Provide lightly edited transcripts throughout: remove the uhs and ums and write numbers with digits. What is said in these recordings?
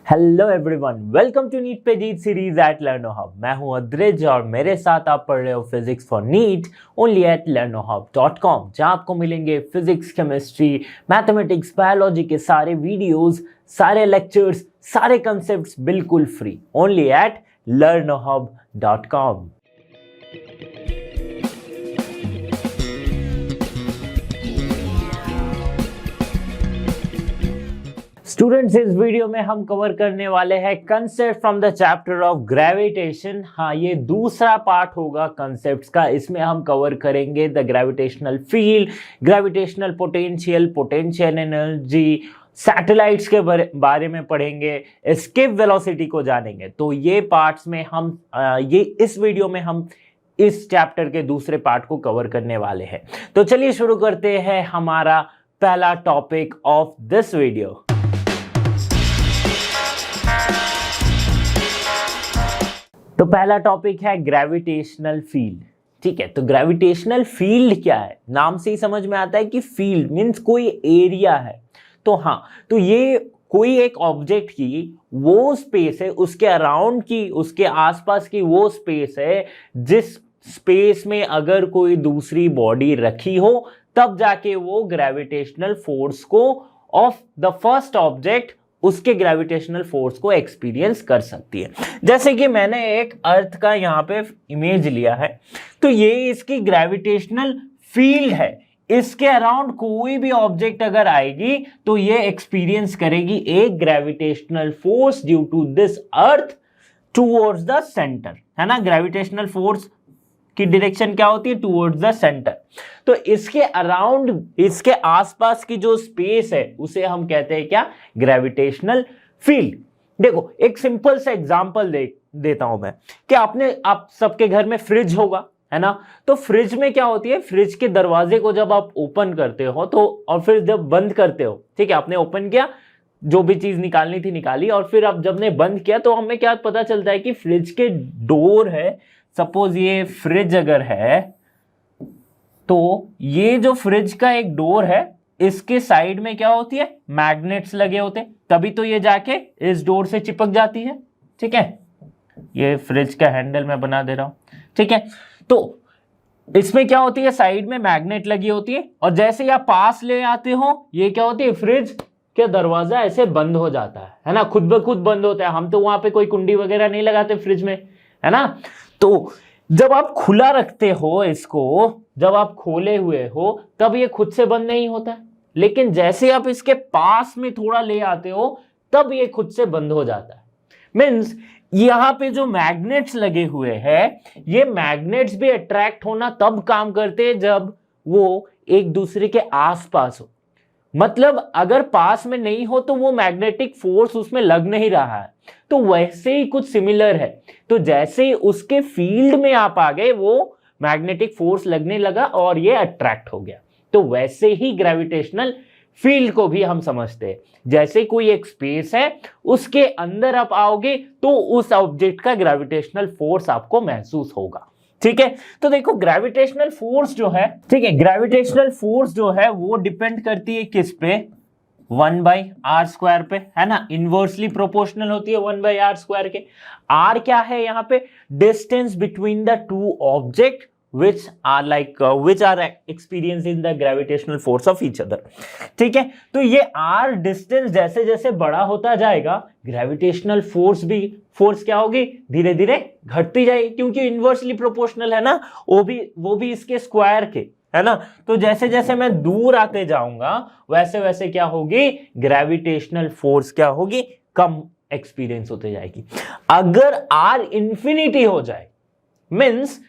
Hello everyone, welcome to NEET Pe Jeet series at Learno Hub. मैं हूं अद्रिज और मेरे साथ आप पढ़ रहे हो physics for NEET only at learnohub.com, जहां आपको मिलेंगे फिजिक्स, केमिस्ट्री, मैथमेटिक्स, बायोलॉजी के सारे वीडियोस, सारे लेक्चर्स, सारे कंसेप्ट्स बिल्कुल free only at learnohub.com। Students, इस वीडियो में हम कवर करने वाले हैं concept from the chapter of gravitation. हाँ, ये दूसरा पार्ट होगा कंसेप्ट्स का। इसमें हम कवर करेंगे the gravitational field, gravitational potential, potential energy, satellites के बारे में पढ़ेंगे, एस्केप वेलोसिटी को जानेंगे। तो ये पार्ट्स में हम इस वीडियो में हम इस चैप्टर के दूसरे पार्ट को कवर करने वाले हैं। तो चलिए शुरू करते हैं हमारा पहला टॉपिक ऑफ दिस वीडियो। तो पहला टॉपिक है ग्रेविटेशनल फील्ड। ठीक है, तो ग्रेविटेशनल फील्ड क्या है? नाम से ही समझ में आता है कि फील्ड मींस कोई एरिया है। तो हाँ, तो ये कोई एक ऑब्जेक्ट की वो स्पेस है, उसके अराउंड की, उसके आसपास की वो स्पेस है जिस स्पेस में अगर कोई दूसरी बॉडी रखी हो तब जाके वो ग्रेविटेशनल फोर्स को ऑफ द फर्स्ट ऑब्जेक्ट, उसके ग्रेविटेशनल फोर्स को एक्सपीरियंस कर सकती है। जैसे कि मैंने एक अर्थ का यहाँ पे इमेज लिया है, तो ये इसकी ग्रेविटेशनल फील्ड है। इसके अराउंड कोई भी ऑब्जेक्ट अगर आएगी तो ये एक्सपीरियंस करेगी एक gravitational force due to this earth towards the centre, है ना। ग्रेविटेशनल फोर्स की डायरेक्शन क्या होती है? Towards the centre. तो इसके अराउंड, इसके आसपास की जो स्पेस है उसे हम कहते हैं क्या? Gravitational field. देखो, एक सिंपल सा एग्जांपल देता हूं मैं कि आप सबके घर में फ्रिज होगा, है ना। तो फ्रिज में क्या होती है? फ्रिज के दरवाजे को जब आप ओपन करते हो तो, और फिर जब बंद करते हो, ठीक है, आपने ओपन किया, जो भी चीज निकालनी थी निकाली, और फिर अब जब ने बंद किया तो हमें क्या पता चलता है कि फ्रिज के डोर है। सपोज ये फ्रिज अगर है तो ये जो फ्रिज का एक डोर है, इसके साइड में क्या होती है? मैग्नेट्स लगे होते, तभी तो ये जाके इस डोर से चिपक जाती है। ठीक है, ये फ्रिज का हैंडल मैं बना दे रहा हूं। ठीक है, तो इसमें क्या होती है? साइड में मैग्नेट लगी होती है, और जैसे आप पास ले आते हो, ये क्या होती है? फ्रिज के दरवाजा ऐसे बंद हो जाता है ना, खुद ब खुद बंद होता है। हम तो वहां पे कोई कुंडी वगैरह नहीं लगाते फ्रिज में, है ना। तो जब आप खुला रखते हो इसको, जब आप खोले हुए हो, तब ये खुद से बंद नहीं होता, लेकिन जैसे आप इसके पास में थोड़ा ले आते हो तब ये खुद से बंद हो जाता है। मीन्स यहां पे जो मैग्नेट्स लगे हुए हैं, ये मैग्नेट्स भी अट्रैक्ट होना तब काम करते हैं जब वो एक दूसरे के आसपास हो। मतलब अगर पास में नहीं हो तो वो मैग्नेटिक फोर्स उसमें लग नहीं रहा है। तो वैसे ही कुछ सिमिलर है। तो जैसे ही उसके फील्ड में आप आ गए, वो मैग्नेटिक फोर्स लगने लगा और ये अट्रैक्ट हो गया। तो वैसे ही ग्रेविटेशनल फील्ड को भी हम समझते हैं। जैसे कोई एक स्पेस है, उसके अंदर आप आओगे तो उस ऑब्जेक्ट का ग्रेविटेशनल फोर्स आपको महसूस होगा। ठीक है, तो देखो ग्रेविटेशनल फोर्स जो है, ठीक है, ग्रेविटेशनल फोर्स जो है वो डिपेंड करती है किस पे? 1/r² पे, है ना। इनवर्सली प्रोपोर्शनल होती है 1/r² के। r क्या है यहाँ पे? Distance between the two object which are experiencing the gravitational force of each other। ठीक है, तो ये r डिस्टेंस जैसे जैसे बड़ा होता जाएगा, ग्रेविटेशनल फोर्स क्या होगी? धीरे धीरे घटती जाएगी, क्योंकि इनवर्सली प्रोपोर्शनल है ना, वो भी इसके स्क्वायर के, है ना। तो जैसे जैसे मैं दूर आते जाऊंगा वैसे वैसे क्या होगी? ग्रेविटेशनल फोर्स क्या होगी? कम एक्सपीरियंस होते जाएगी। अगर r इंफिनिटी हो जाए, मीन्स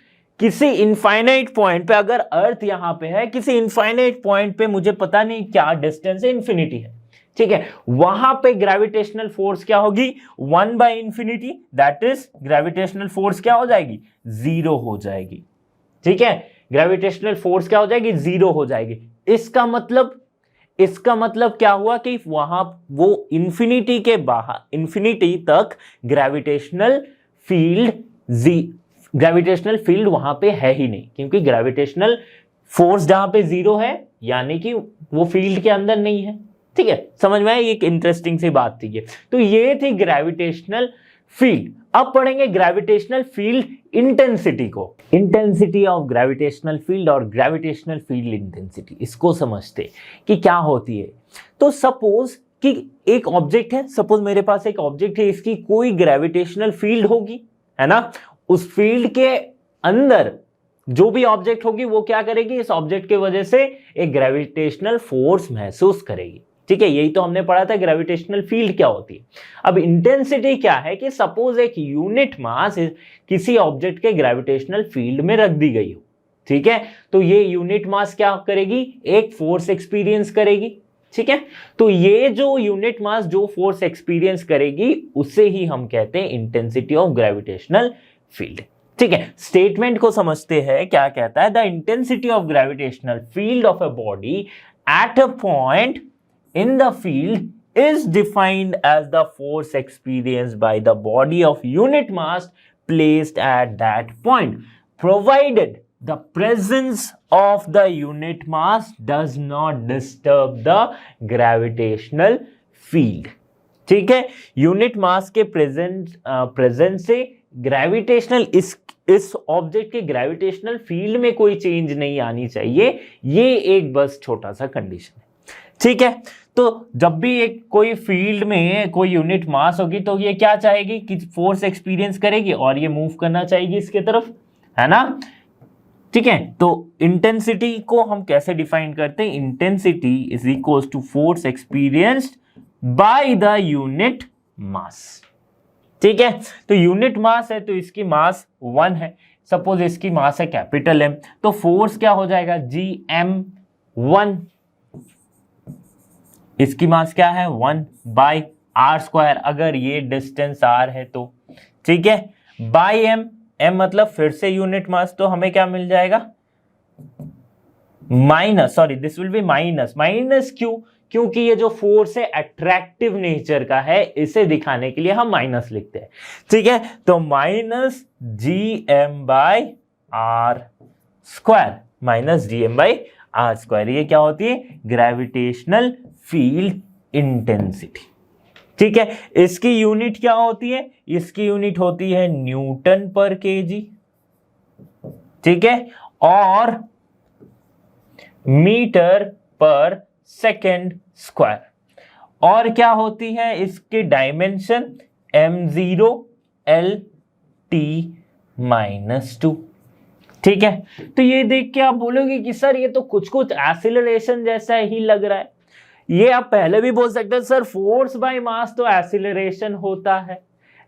किसी इनफाइनाइट पॉइंट पे, अगर अर्थ यहां पे है, किसी इनफाइनाइट पॉइंट पे मुझे पता नहीं क्या डिस्टेंस है, इंफिनिटी है, ठीक है, वहां पे ग्रेविटेशनल फोर्स क्या होगी? 1/∞, दैट इज ग्रेविटेशनल फोर्स क्या हो जाएगी? 0 हो जाएगी। ठीक है, ग्रेविटेशनल फोर्स क्या हो जाएगी? 0 हो जाएगी। इसका मतलब क्या हुआ कि वहां वो इंफिनिटी के बाहर, इंफिनिटी तक ग्रेविटेशनल फील्ड वहां पे है ही नहीं, क्योंकि ग्रेविटेशनल फोर्स जहां पे 0 है यानी कि वो फील्ड के अंदर नहीं है। ठीक है, समझ में आया, एक इंटरेस्टिंग सी बात थी ये। तो ये थी ग्रेविटेशनल फील्ड। अब पढ़ेंगे ग्रेविटेशनल फील्ड इंटेंसिटी को, इंटेंसिटी ऑफ ग्रेविटेशनल फील्ड और ग्रेविटेशनल फील्ड इंटेंसिटी, इसको समझते कि क्या होती है। तो सपोज कि एक ऑब्जेक्ट है, सपोज मेरे पास एक ऑब्जेक्ट है, इसकी कोई ग्रेविटेशनल फील्ड होगी, है ना, उस फील्ड के अंदर जो भी ऑब्जेक्ट होगी वो क्या करेगी, इस ऑब्जेक्ट के वजह से एक ग्रेविटेशनल फोर्स महसूस करेगी। ठीक है, यही तो हमने पढ़ा था ग्रेविटेशनल फील्ड क्या होती है। अब इंटेंसिटी क्या है कि सपोज एक यूनिट मास किसी ऑब्जेक्ट के ग्रेविटेशनल फील्ड में रख दी गई हो, ठीक है, तो ये यूनिट मास क्या करेगी, एक फोर्स एक्सपीरियंस करेगी। ठीक है, तो ये जो यूनिट मास जो फोर्स एक्सपीरियंस करेगी उसे ही हम कहते हैं इंटेंसिटी ऑफ ग्रेविटेशनल फील्ड। ठीक है, स्टेटमेंट को समझते हैं, क्या कहता है, the intensity of gravitational field of a body at a point in the field is defined as the force experienced by the body of unit mass placed at that point, provided the presence of the unit mass does not disturb the gravitational field. ठीक है, unit mass के presence से gravitational इस object के gravitational field में कोई change नहीं आनी चाहिए, ये एक बस छोटा सा कंडीशन है। ठीक है, तो जब भी एक कोई फील्ड में कोई यूनिट मास होगी तो ये क्या चाहेगी कि फोर्स एक्सपीरियंस करेगी और ये मूव करना चाहेगी इसके तरफ, है ना। ठीक है, तो इंटेंसिटी को हम कैसे डिफाइन करते हैं, intensity is equals to force experienced by the unit mass. ठीक है, तो यूनिट मास है तो इसकी मास 1 है, सपोज इसकी मास है कैपिटल M, तो फोर्स क्या हो जाएगा Gm1, इसकी मास क्या है 1/r², अगर ये डिस्टेंस r है तो। ठीक है, बाय m, m मतलब फिर से यूनिट मास, तो हमें क्या मिल जाएगा minus, sorry this will B minus क्यों, क्योंकि ये जो फोर्स है अट्रैक्टिव नेचर का है, इसे दिखाने के लिए हम माइनस लिखते हैं। ठीक है, तो माइनस Gm/r², ये क्या होती है, ग्रेविटेशनल फील्ड इंटेंसिटी। ठीक है, इसकी यूनिट क्या होती है, इसकी यूनिट होती है न्यूटन पर केजी। ठीक है, और मीटर पर सेकेंड स्क्वायर, और क्या होती है इसकी डायमेंशन m0L/t-2। ठीक है, तो ये देख के आप बोलोगे कि सर ये तो कुछ एक्सीलरेशन जैसा ही लग रहा है। ये आप पहले भी बोल सकते हैं सर फोर्स बाय मास तो एक्सीलरेशन होता है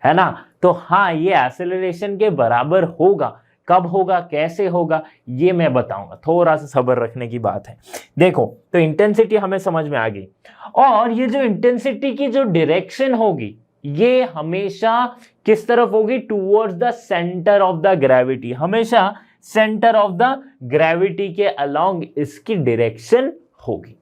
ना। तो हाँ, ये एक्सीलरेशन के बराबर होगा, कब होगा कैसे होगा ये मैं बताऊंगा, थोड़ा सा सब्र रखने की बात है। देखो, तो इंटेंसिटी हमें समझ में आ गई, और ये जो इंटेंसिटी की जो डायरेक्शन होगी ये हमेशा किस तरफ होगी, towards the centre of the gravity, हमेशा सेंटर ऑफ द ग्रेविटी के अलोंग इसकी डायरेक्शन होगी।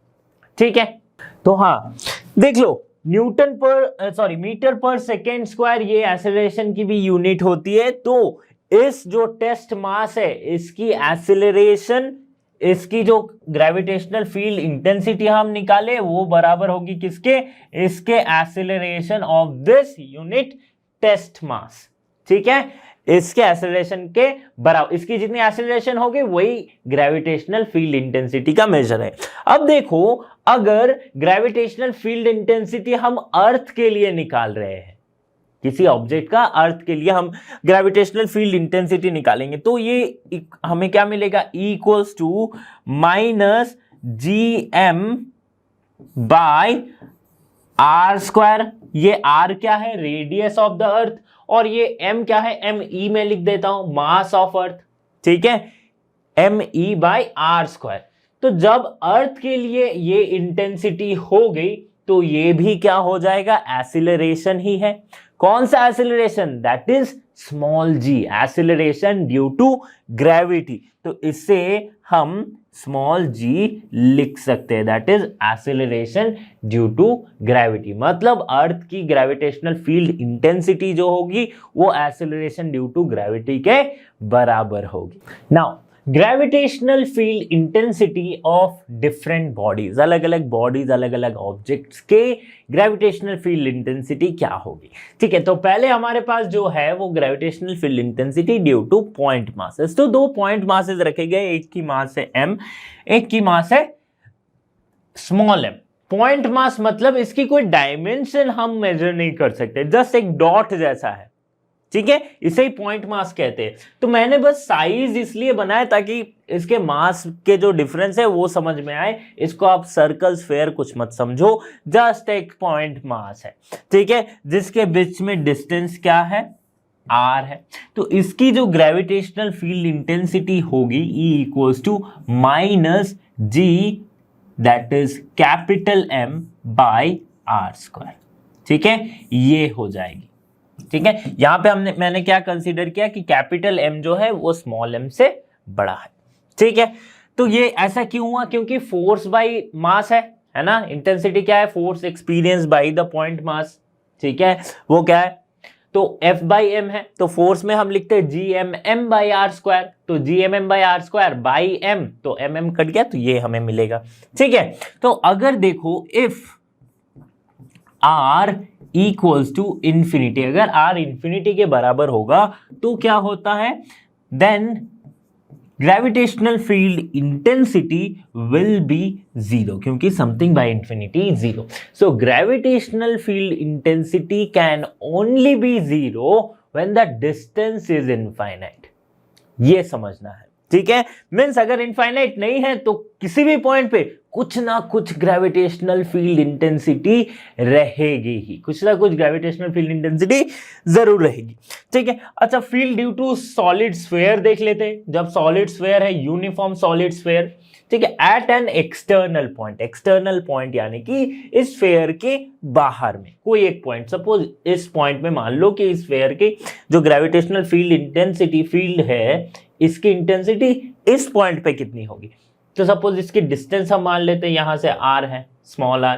ठीक है, तो हाँ देख लो, मीटर पर सेकेंड स्क्वायर ये एक्सेलरेशन की भी यूनिट होती है। तो इस जो टेस्ट मास है इसकी एक्सेलरेशन, इसकी जो ग्रेविटेशनल फील्ड इंटेंसिटी हम निकाले वो बराबर होगी किसके, इसके acceleration of this unit test mass. ठीक है, इसके एक्सेलरेशन के बराबर, इसकी जितनी एक्सेलरेशन होगी वही ग्रेविटेशनल फील्ड इंटेंसिटी का मेजर है। अब देखो, अगर ग्रेविटेशनल फील्ड इंटेंसिटी हम अर्थ के लिए निकाल रहे हैं, किसी ऑब्जेक्ट का अर्थ के लिए हम ग्रेविटेशनल फील्ड इंटेंसिटी निकालेंगे, तो ये हमें क्या मिलेगा, इक्वल्स टू -Gm/r²। ये r क्या है, रेडियस ऑफ द अर्थ, और ये m क्या है, me में लिख देता हूं, मास ऑफ अर्थ। ठीक है, me/r²। तो जब अर्थ के लिए ये इंटेंसिटी हो गई तो ये भी क्या हो जाएगा, एक्सीलरेशन ही है। कौन सा acceleration, that is small g, acceleration due to gravity. तो इससे हम स्मॉल g लिख सकते हैं, that is acceleration due to gravity. मतलब अर्थ की ग्रेविटेशनल फील्ड इंटेंसिटी जो होगी वो एक्सीलरेशन ड्यू टू ग्रेविटी के बराबर होगी। Now gravitational field intensity of different bodies, अलग अलग बॉडीज, अलग अलग ऑब्जेक्ट्स के ग्रेविटेशनल फील्ड इंटेंसिटी क्या होगी। ठीक है, तो पहले हमारे पास जो है वो gravitational field intensity due two point masses. तो दो पॉइंट मासेस रखे गए, एक की मास है m, एक की मास है स्मॉल m। पॉइंट मास मतलब इसकी कोई डायमेंशन हम मेजर नहीं कर सकते, जस्ट एक डॉट जैसा है। ठीक है, इसे ही पॉइंट मास कहते हैं। तो मैंने बस साइज इसलिए बनाया ताकि इसके मास के जो डिफरेंस है वो समझ में आए। इसको आप सर्कल स्फेयर कुछ मत समझो, जस्ट एक पॉइंट मास है। ठीक है, जिसके बीच में डिस्टेंस क्या है, r है। तो इसकी जो ग्रेविटेशनल फील्ड इंटेंसिटी होगी E equals to minus G, that is capital M by r square. ठीक है, ये हो जाएगी। ठीक है, यहां पे मैंने क्या कंसीडर किया कि कैपिटल M जो है वो स्मॉल m से बड़ा है। ठीक है, तो ये ऐसा क्यों हुआ, क्योंकि फोर्स बाय मास है ना। इंटेंसिटी क्या है, force experience by the point mass. ठीक है, वो क्या है, तो F बाई M है, तो फोर्स में हम लिखते हैं GMM बाई आर स्क्वायर। तो GMM by are square by M, तो MM कट गया, तो ये हमें मिलेगा। ठीक है, तो अगर देखो if R equals to infinity, अगर R इंफिनिटी के बराबर होगा तो क्या होता है, then gravitational field intensity will be zero, क्योंकि something by infinity zero. So gravitational field intensity can only be zero when the distance is infinite. ये समझना है। ठीक है, मीन्स अगर इनफाइनाइट नहीं है तो किसी भी पॉइंट पे कुछ ना कुछ ग्रेविटेशनल फील्ड इंटेंसिटी रहेगी ही, कुछ ना कुछ ग्रेविटेशनल फील्ड इंटेंसिटी जरूर रहेगी। ठीक है, अच्छा field due to solid sphere देख लेते हैं। जब सॉलिड स्फीयर है, यूनिफॉर्म सॉलिड स्फीयर, ठीक है, at an external point, external point यानी कि इस स्फीयर के बाहर में कोई एक पॉइंट, सपोज इस पॉइंट में मान लो कि इस स्फीयर की जो ग्रेविटेशनल फील्ड इंटेंसिटी फील्ड है, इसकी इंटेंसिटी इस पॉइंट पे कितनी होगी। तो सपोज इसकी डिस्टेंस हम मान लेते हैं, यहां से r है, स्मॉल r।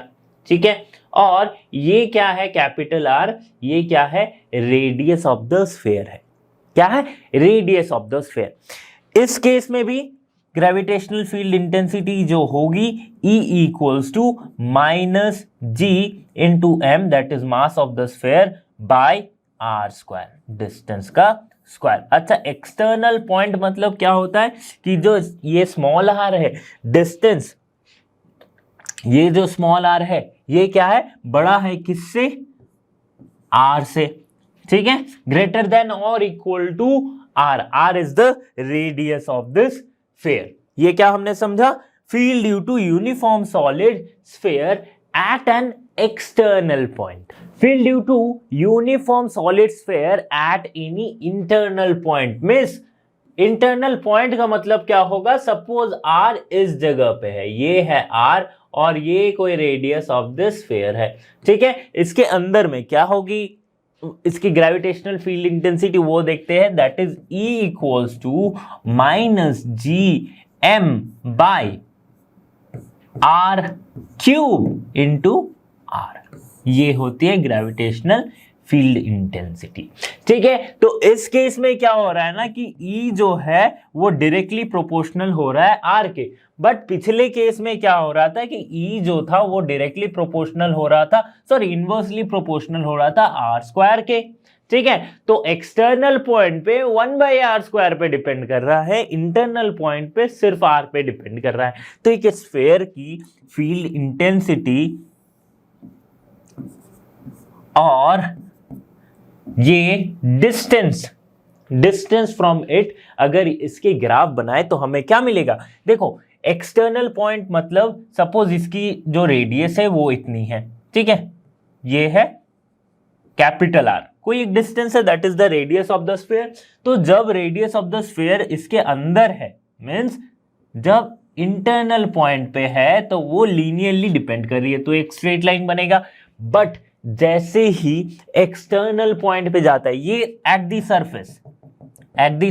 ठीक है, और ये क्या है, कैपिटल R, ये क्या है, रेडियस ऑफ द स्फीयर है। क्या है, रेडियस ऑफ द स्फीयर। इस केस में भी ग्रेविटेशनल फील्ड इंटेंसिटी जो होगी E equals to minus G into M, that is mass of the sphere, by r square, distance का स्क्वायर। अच्छा, एक्सटर्नल पॉइंट मतलब क्या होता है कि जो ये स्मॉल r है, डिस्टेंस, ये जो स्मॉल r है ये क्या है, बड़ा है किससे, r से। ठीक है, ग्रेटर देन और equal to r, r is the radius of this sphere. ये क्या हमने समझा, field due to uniform solid sphere at an external point, field due to uniform solid sphere at any internal point। Miss internal point का मतलब क्या होगा, suppose R इस जगह पे है, ये है R और ये कोई रेडियस ऑफ दिस स्फीयर है। ठीक है, इसके अंदर में क्या होगी, इसकी ग्रेविटेशनल फील्ड इंटेंसिटी वो देखते हैं, that is E equals to minus G M by R cube into R। ये होती है ग्रेविटेशनल फील्ड इंटेंसिटी। ठीक है, तो इस केस में क्या हो रहा है ना कि E जो है वो डायरेक्टली प्रोपोर्शनल हो रहा है R के, बट पिछले केस में क्या हो रहा था कि E जो था वो डायरेक्टली प्रोपोर्शनल हो रहा था, सॉरी इनवर्सली प्रोपोर्शनल हो रहा था R स्क्वायर के। ठीक है, तो एक्सटर्नल पॉइंट पे 1/r स्क्वायर पे डिपेंड कर रहा है, इंटरनल पॉइंट पे सिर्फ R पे डिपेंड कर रहा है। तो एक स्फीयर की फील्ड इंटेंसिटी और ये डिस्टेंस फ्रॉम इट, अगर इसके ग्राफ बनाए तो हमें क्या मिलेगा, देखो एक्सटर्नल पॉइंट मतलब सपोज इसकी जो रेडियस है वो इतनी है। ठीक है, ये है कैपिटल R, कोई एक डिस्टेंस है, that is the radius of the sphere. तो जब रेडियस ऑफ द स्फीयर इसके अंदर है, मींस जब इंटरनल पॉइंट पे है तो वो लीनियरली डिपेंड कर रही है, तो एक स्ट्रेट लाइन बनेगा। बट जैसे ही एक्सटर्नल पॉइंट पे जाता है, ये eight the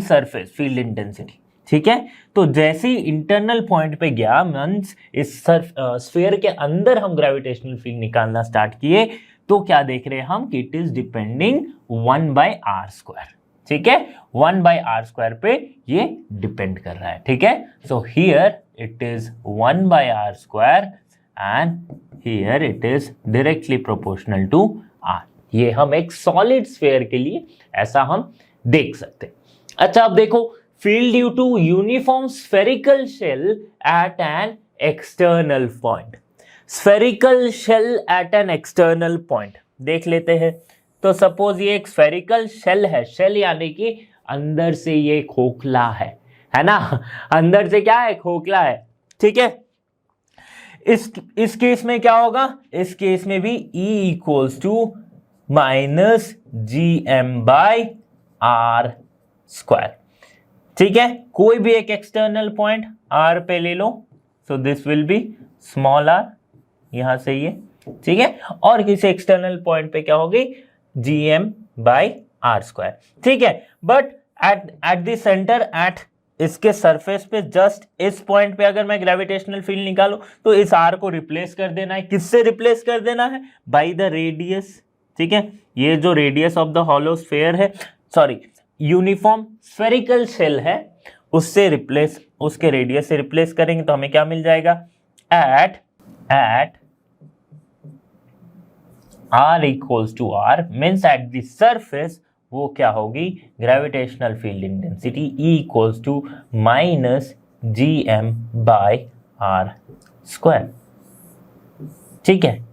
surface field intensity. ठीक है, तो जैसे ही इंटरनल पॉइंट पे गया, मींस इस स्फीयर के अंदर हम ग्रेविटेशनल फील्ड निकालना स्टार्ट किए, तो क्या देख रहे हैं हम कि it is depending 1/r square. ठीक है, 1/r² पे ये डिपेंड कर रहा है, ठीक है। So here it is 1/r² and here it is directly proportional to r। ये हम एक सॉलिड स्फीयर के लिए ऐसा हम देख सकते हैं। अच्छा, अब देखो, field due to uniform spherical shell at an external point. Spherical shell at an external point देख लेते हैं। तो सपोज ये एक स्फेरिकल शेल है, शेल यानी कि अंदर से ये खोखला है ना, अंदर से क्या है, खोखला है, ठीक है। इस केस में क्या होगा, इस केस में भी E इक्वल्स टू -gm/r², ठीक है। कोई भी एक एक्सटर्नल पॉइंट r पे ले लो, so this will be small r, यहां से ये, ठीक है। और किसी एक्सटर्नल पॉइंट पे क्या होगी, gm/r², ठीक है। But at the centre, at इसके सरफेस पे, जस्ट इस पॉइंट पे अगर मैं ग्रेविटेशनल फील्ड निकालूं तो इस r को रिप्लेस कर देना है। किससे रिप्लेस कर देना है, बाय द रेडियस, ठीक है। ये जो radius of the hollow sphere है, सॉरी यूनिफॉर्म स्फेरिकल शेल है, उससे रिप्लेस, उसके रेडियस से रिप्लेस करेंगे तो हमें क्या मिल जाएगा, at r equals to r means at the surface वो क्या होगी, gravitational field intensity E equals to -gm/r², ठीक है।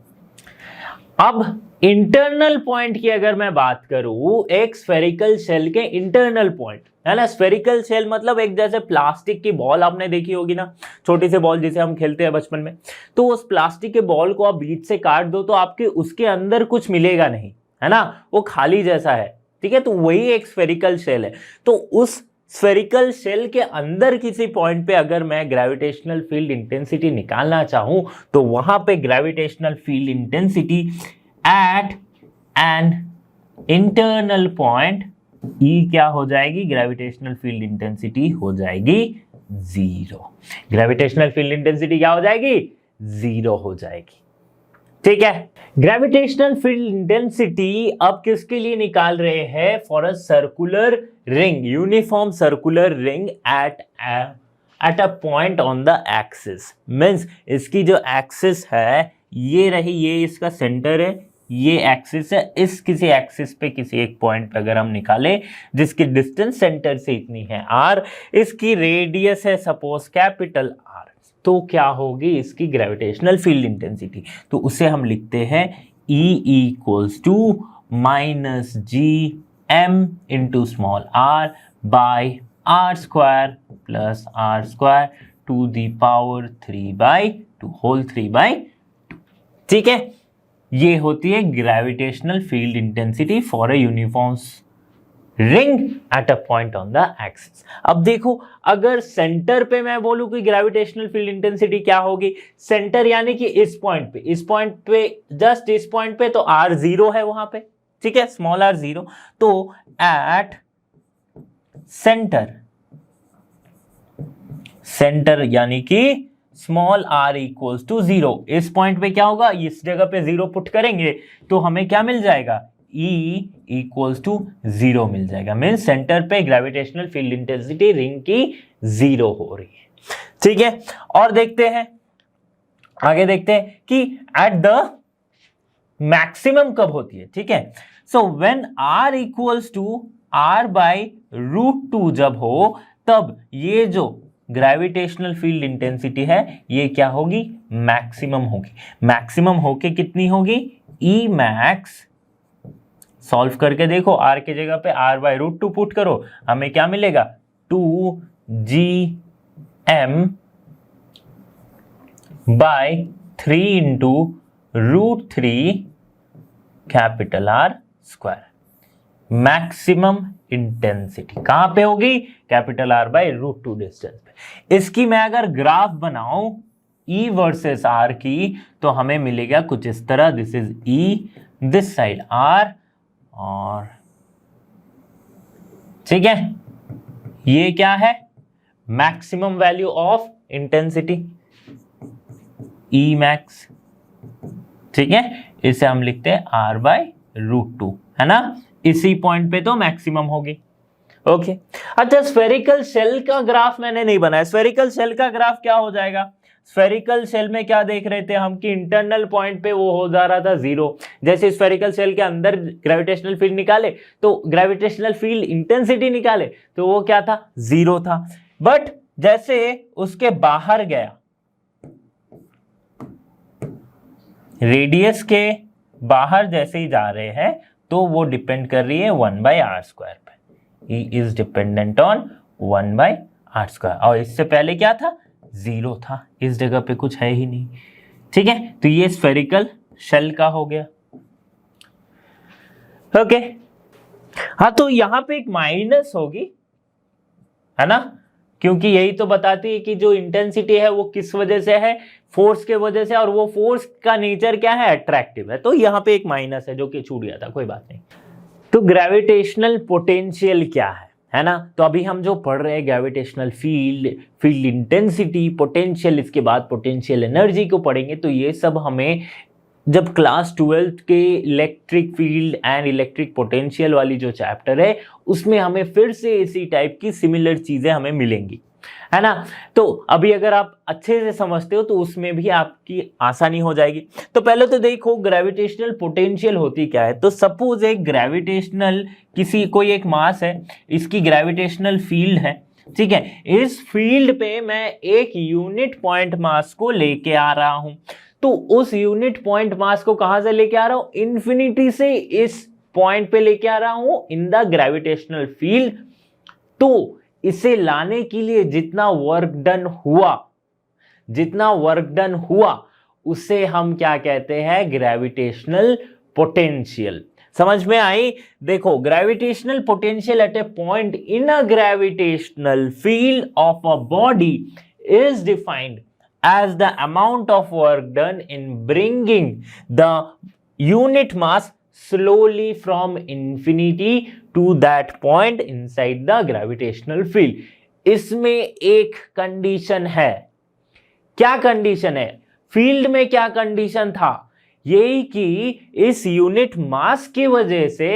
अब इंटरनल पॉइंट की अगर मैं बात करूं, एक स्फेरिकल शेल के इंटरनल पॉइंट है ना, स्फेरिकल शेल मतलब एक जैसे प्लास्टिक की बॉल आपने देखी होगी ना, छोटी सी बॉल जिसे हम खेलते हैं बचपन में, तो उस प्लास्टिक के बॉल को आप बीच से काट दो तो आपके उसके अंदर कुछ मिलेगा नहीं, है ना, वो खाली जैसा है, ठीक है। तो वही एक स्फेरिकल शेल है। तो उस स्फेरिकल शेल के अंदर किसी पॉइंट पे अगर मैं ग्रेविटेशनल फील्ड इंटेंसिटी निकालना चाहूं तो वहां पे gravitational field intensity at an internal point E क्या हो जाएगी, ग्रेविटेशनल फील्ड इंटेंसिटी हो जाएगी 0। ग्रेविटेशनल फील्ड इंटेंसिटी क्या हो जाएगी, 0 हो जाएगी, ठीक है। ग्रेविटेशनल फील्ड इंटेंसिटी अब किसके लिए निकाल रहे हैं, for a circular ring, uniform circular ring at a point on the axis. Means इसकी जो एक्सिस है ये रही, ये इसका सेंटर है, ये एक्सिस है, इस किसी एक्सिस पे किसी एक पॉइंट पे अगर हम निकालें जिसकी डिस्टेंस सेंटर से इतनी है r, इसकी रेडियस है सपोज कैपिटल R, तो क्या होगी इसकी ग्रेविटेशनल फील्ड इंटेंसिटी, तो उसे हम लिखते हैं E equals to -gm into small r by r² plus r² to the power 3/2 whole 3/2, ठीक है। ये होती है gravitational field intensity for a uniform ring at a point on the axis. अब देखो, अगर सेंटर पे मैं बोलूं कि ग्रेविटेशनल फील्ड इंटेंसिटी क्या होगी, सेंटर यानी कि इस पॉइंट पे, जस्ट इस पॉइंट पे, तो r 0 है वहां पे, ठीक है, स्मॉल r 0, तो एट सेंटर यानी कि स्मॉल r इक्वल्स टू 0, इस पॉइंट पे क्या होगा, इस जगह पे 0 पुट करेंगे तो हमें क्या मिल जाएगा, E इक्वल्स टू 0 मिल जाएगा। मीन सेंटर पे ग्रेविटेशनल फील्ड इंटेंसिटी रिंग की 0 हो रही है, ठीक है। और देखते हैं, आगे देखते हैं कि एट द मैक्सिमम कब होती है, ठीक है। So when r equals to r/√2 जब हो, तब ये जो ग्रेविटेशनल फील्ड इंटेंसिटी है ये क्या होगी, मैक्सिमम होगी। मैक्सिमम होके कितनी होगी, E मैक्स, सॉल्व करके देखो, r की जगह पे r/√2 पुट करो, हमें क्या मिलेगा, 2gm/3 into √3 capital R²। Maximum intensity कहां पे होगी, कैपिटल R/√2 डिस्टेंस पे। इसकी मैं अगर ग्राफ बनाऊं E वर्सेस R की, तो हमें मिलेगा कुछ इस तरह, this is E, this side R, और ठीक है, ये क्या है, maximum value of intensity E max, ठीक है। इसे हम लिखते हैं R/√2, है ना, इसी पॉइंट पे तो मैक्सिमम होगी, ओके अच्छा, स्फेरिकल शेल का ग्राफ मैंने नहीं बनाया। स्फेरिकल शेल का ग्राफ क्या हो जाएगा? स्फेरिकल शेल में क्या देख रहे थे हम कि इंटरनल पॉइंट पे वो हो जा रहा था 0। जैसे स्फेरिकल शेल के अंदर ग्रेविटेशनल फील्ड निकाले तो ग्रेविटेशनल फील्ड इंटेंसिटी निकाले तो वो क्या था? 0 था। बट जैसे उसके बाहर गया, रेडियस के बाहर जैसे ही जा रहे हैं तो वो डिपेंड कर रही है 1/r² पे। E is dependent on 1/r²। और इससे पहले क्या था? 0 था। इस जगह पे कुछ है ही नहीं। ठीक है, तो ये स्फेरिकल शेल का हो गया। ओके हाँ, तो यहां पे एक माइनस होगी, है ना, क्योंकि यही तो बताती है कि जो इंटेंसिटी है वो किस वजह से है? फोर्स के वजह से, और वो फोर्स का नेचर क्या है? अट्रैक्टिव है। तो यहां पे एक माइनस है जो कि छूट गया था, कोई बात नहीं। तो ग्रेविटेशनल पोटेंशियल क्या है ना? तो अभी हम जो पढ़ रहे हैं gravitational field, field intensity, potential, इसके बाद पोटेंशियल एनर्जी को पढ़ेंगे। तो ये सब हमें जब क्लास 12th के electric field and electric potential वाली जो चैप्टर है उसमें हमें फिर से इसी टाइप की सिमिलर चीजें हमें मिलेंगी, है ना। तो अभी अगर आप अच्छे से समझते हो तो उसमें भी आपकी आसानी हो जाएगी। तो पहले तो देखो ग्रेविटेशनल पोटेंशियल होती क्या है। तो सपोज एक ग्रेविटेशनल कोई एक मास है, इसकी ग्रेविटेशनल फील्ड है, ठीक है। इस फील्ड पे मैं एक यूनिट पॉइंट मास को लेके आ रहा हूं। तो उस यूनिट पॉइंट मास को कहां से लेके आ रहा हूं? इन्फिनिटी से इस पॉइंट पे लेके आ रहा हूं इन द ग्रेविटेशनल फील्ड। तो इसे लाने के लिए जितना वर्क डन हुआ उसे हम क्या कहते हैं? Gravitational potential. समझ में आई? देखो, gravitational potential at A point in a gravitational field of a body is defined as the amount of work done in bringing the unit mass slowly from infinity to that point inside the gravitational field. इसमें एक condition है। क्या condition है? Field में क्या condition था? यही कि इस यूनिट मास की वजह से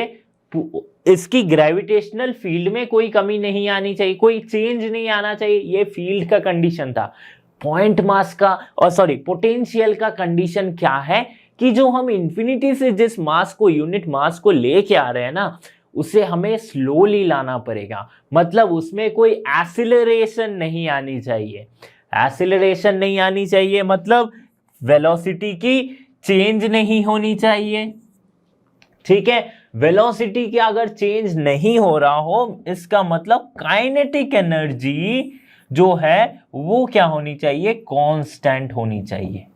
इसकी ग्रेविटेशनल फील्ड में कोई कमी नहीं आनी चाहिए, कोई चेंज नहीं आना चाहिए। ये फील्ड का कंडीशन था। पॉइंट मास का पोटेंशियल का कंडीशन क्या है कि जो हम इंफिनिटी से जिस मास को, यूनिट मास को लेके आ रहे हैं ना, उसे हमें स्लोली लाना पड़ेगा। मतलब उसमें कोई एक्सीलरेशन नहीं आनी चाहिए। एक्सीलरेशन नहीं आनी चाहिए मतलब वेलोसिटी की चेंज नहीं होनी चाहिए, ठीक है। वेलोसिटी की अगर चेंज नहीं हो रहा हो, इसका मतलब काइनेटिक एनर्जी जो है वो क्या होनी चाहिए? कांस्टेंट होनी चाहिए।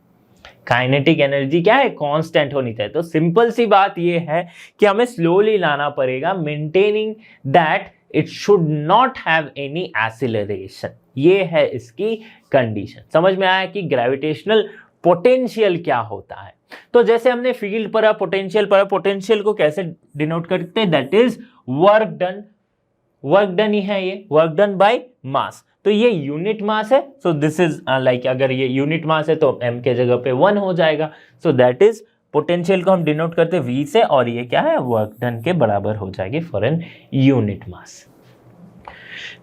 काइनेटिक एनर्जी क्या है? कांस्टेंट होनी चाहिए। तो सिंपल सी बात ये है कि हमें स्लोली लाना पड़ेगा, maintaining that it should not have any acceleration. ये है इसकी कंडीशन। समझ में आया कि ग्रेविटेशनल पोटेंशियल क्या होता है। तो जैसे हमने फील्ड पर पोटेंशियल पर, पोटेंशियल को कैसे डिनोट करते हैं? That is work done. Work done ही है ये, वर्क डन बाय मास। तो ये यूनिट मास है। सो दिस इज लाइक, अगर ये यूनिट मास है तो m के जगह पे 1 हो जाएगा। सो दैट इज पोटेंशियल को हम डिनोट करते हैं v से, और ये क्या है? वर्क डन के बराबर हो जाएगी for an unit mass.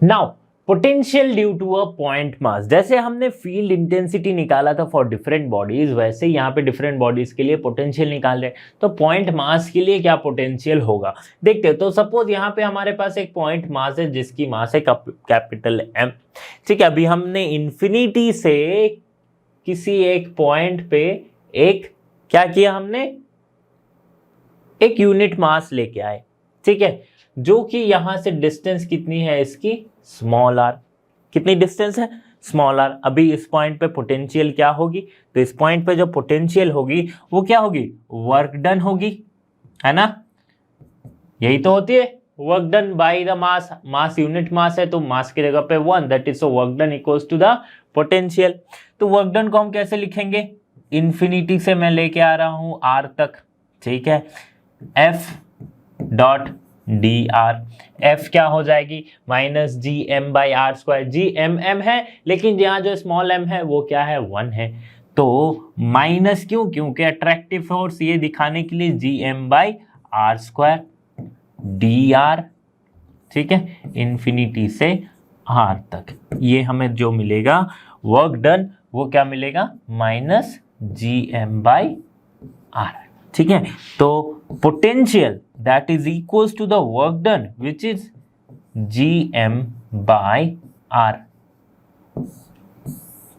Now potential due to a point mass. जैसे हमने फील्ड इंटेंसिटी निकाला था फॉर डिफरेंट बॉडीज, वैसे यहाँ पे डिफरेंट बॉडीज के लिए पोटेंशियल निकाल रहे हैं। तो पॉइंट मास के लिए क्या पोटेंशियल होगा देखते हैं। तो सपोज यहाँ पे हमारे पास एक पॉइंट मास है जिसकी मास है कैपिटल M, ठीक है। अभी हमने इंफिनिटी से किसी एक पॉइंट पे एक क्या किया? हमने एक यूनिट मास लेके आए, ठीक है, जो कि यहां से डिस्टेंस कितनी है इसकी? Small r। कितनी डिस्टेंस है? Small r। अभी इस पॉइंट पे पोटेंशियल क्या होगी? तो इस पॉइंट पे जो पोटेंशियल होगी वो क्या होगी? वर्क डन होगी, है ना। यही तो होती है, work done by the mass. Mass unit mass है तो मास की जगह पे 1, that is so work done equals to the potential. तो वर्क डन को हम कैसे लिखेंगे? इंफिनिटी से मैं लेके आ रहा हूं r तक, ठीक है। F dot D R. F क्या हो जाएगी? Minus G M by are square. G M है, लेकिन यहाँ जो स्मॉल m है वो क्या है? 1 है। तो माइनस क्यों? क्योंकि अट्रैक्टिव फोर्स ये दिखाने के लिए G M by are square D R ठीक है, इन्फिनिटी से r तक। ये हमें जो मिलेगा वर्क डन वो क्या मिलेगा, माइनस gm/r। ठीक है, तो potential that is equals to the work done which is gm/r।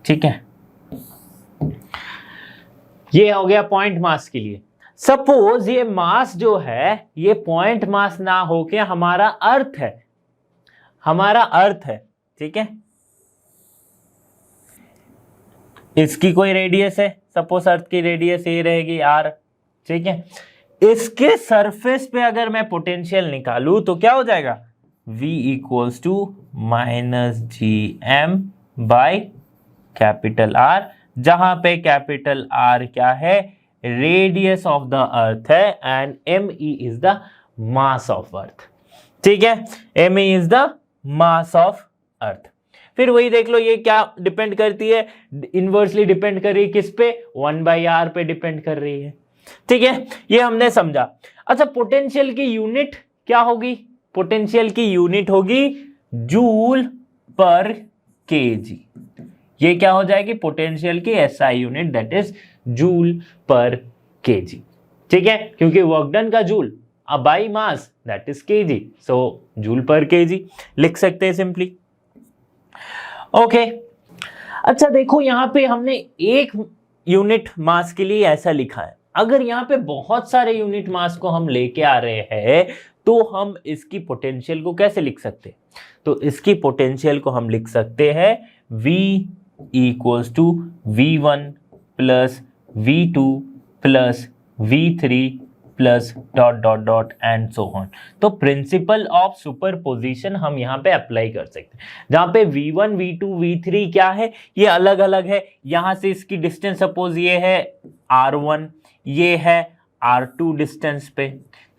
ठीक है, ये हो गया पॉइंट मास के लिए। सपोज ये मास जो है ये पॉइंट मास ना होके हमारा अर्थ है, हमारा अर्थ है। ठीक है, इसकी कोई रेडियस है, सपोज अर्थ की रेडियस ये रहेगी r। ठीक है, इसके सरफेस पे अगर मैं पोटेंशियल निकालूं तो क्या हो जाएगा, v equals to minus gm/R, जहां पे कैपिटल R क्या है, रेडियस ऑफ द अर्थ है, and me is the mass of earth. ठीक है, me is the mass of earth. फिर वही देख लो, ये क्या डिपेंड करती है, इनवर्सली डिपेंड कर रही है किस पे, 1/r पे डिपेंड कर रही है। ठीक है, ये हमने समझा। अच्छा, पोटेंशियल की यूनिट क्या होगी, पोटेंशियल की यूनिट होगी जूल पर केजी। ये क्या हो जाएगी, पोटेंशियल की SI unit that is joule पर केजी। ठीक है, क्योंकि वर्क डन का joule by mass that is KG, so joule पर केजी लिख सकते हैं सिंपली। ओके, अच्छा देखो यहां पे हमने एक यूनिट मास के लिए ऐसा लिखा है। अगर यहाँ पे बहुत सारे यूनिट मास को हम लेके आ रहे हैं तो हम इसकी पोटेंशियल को कैसे लिख सकते हैं, तो इसकी पोटेंशियल को हम लिख सकते हैं V equals to V1 plus V2 plus V3 plus dot dot dot and so on. तो प्रिंसिपल ऑफ सुपरपोजिशन हम यहाँ पे अप्लाई कर सकते हैं, जहाँ पे V1 V2 V3 क्या है, ये अलग अलग है। यहाँ से इसकी डिस्टेंस सपोज ये है R1, ये है R2 डिस्टेंस पे,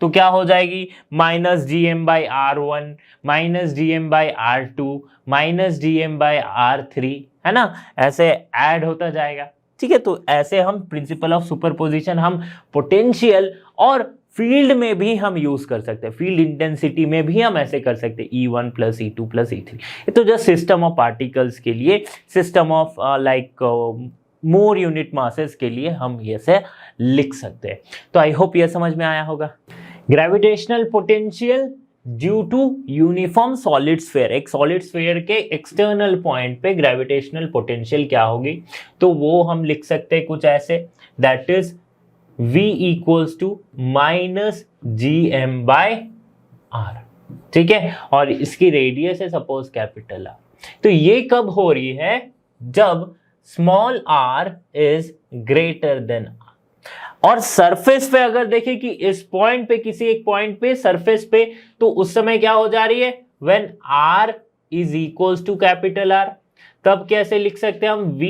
तो क्या हो जाएगी, minus gm/R1 minus gm/R2 minus gm/R3, है ना, ऐसे ऐड होता जाएगा। ठीक है, तो ऐसे हम प्रिंसिपल ऑफ सुपरपोजिशन हम पोटेंशियल और फील्ड में भी हम यूज कर सकते हैं, फील्ड इंटेंसिटी में भी हम ऐसे कर सकते हैं, E1 plus E2 plus E3। ये तो जस्ट सिस्टम ऑफ पार्टिकल्स के लिए, system of like more unit masses के लिए हम ये से लिख सकते हैं। तो आई होप ये समझ में आया होगा। Gravitational potential due to uniform solid sphere, एक सॉलिड स्फीयर के एक्सटर्नल पॉइंट पे ग्रेविटेशनल पोटेंशियल क्या होगी, तो वो हम लिख सकते हैं कुछ ऐसे, that is V equals to minus gm/r। ठीक है, और इसकी रेडियस है सपोज कैपिटल R। तो ये कब हो रही है, जब small r is greater than r। और सरफेस पे अगर देखें कि इस पॉइंट पे, किसी एक पॉइंट पे सरफेस पे, तो उस समय क्या हो जा रही है, when r is equals to capital R। तब कैसे लिख सकते हैं हम, V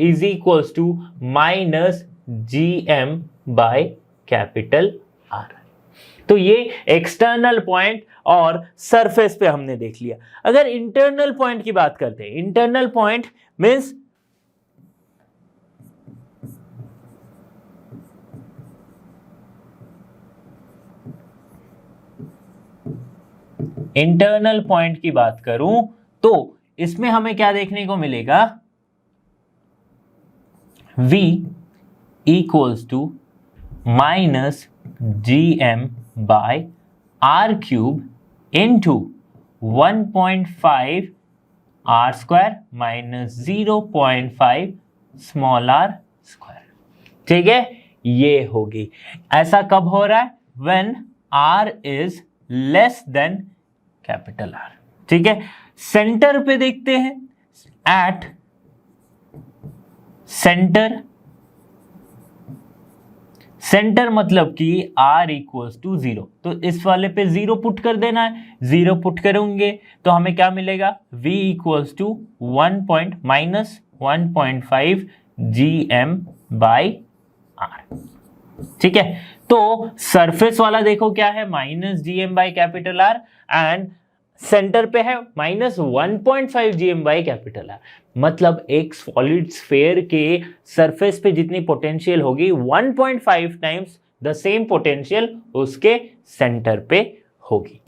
is equals to minus gm/कैपिटल R। तो ये एक्सटर्नल पॉइंट और सरफेस पे हमने देख लिया। अगर इंटरनल पॉइंट की बात करते हैं, internal point means internal point की बात करूं तो इसमें हमें क्या देखने को मिलेगा, V equals to minus gm/r³ into 1.5 r² minus 0.5 small r²। ठीक है, ये होगी। ऐसा कब हो रहा है, when r is less than capital R। ठीक है, सेंटर पे देखते हैं, एट सेंटर, सेंटर मतलब कि r इक्वल्स टू 0, तो इस वाले पे 0 पुट कर देना है। 0 पुट करेंगे तो हमें क्या मिलेगा, v equals to minus 1.5 gm/r। ठीक है, तो सरफेस वाला देखो क्या है, माइनस gm/कैपिटल R, एंड सेंटर पे है माइनस 1.5 gm/कैपिटल R। मतलब एक सॉलिड स्फीयर के सरफेस पे जितनी पोटेंशियल होगी 1.5 टाइम्स द सेम पोटेंशियल उसके सेंटर पे होगी।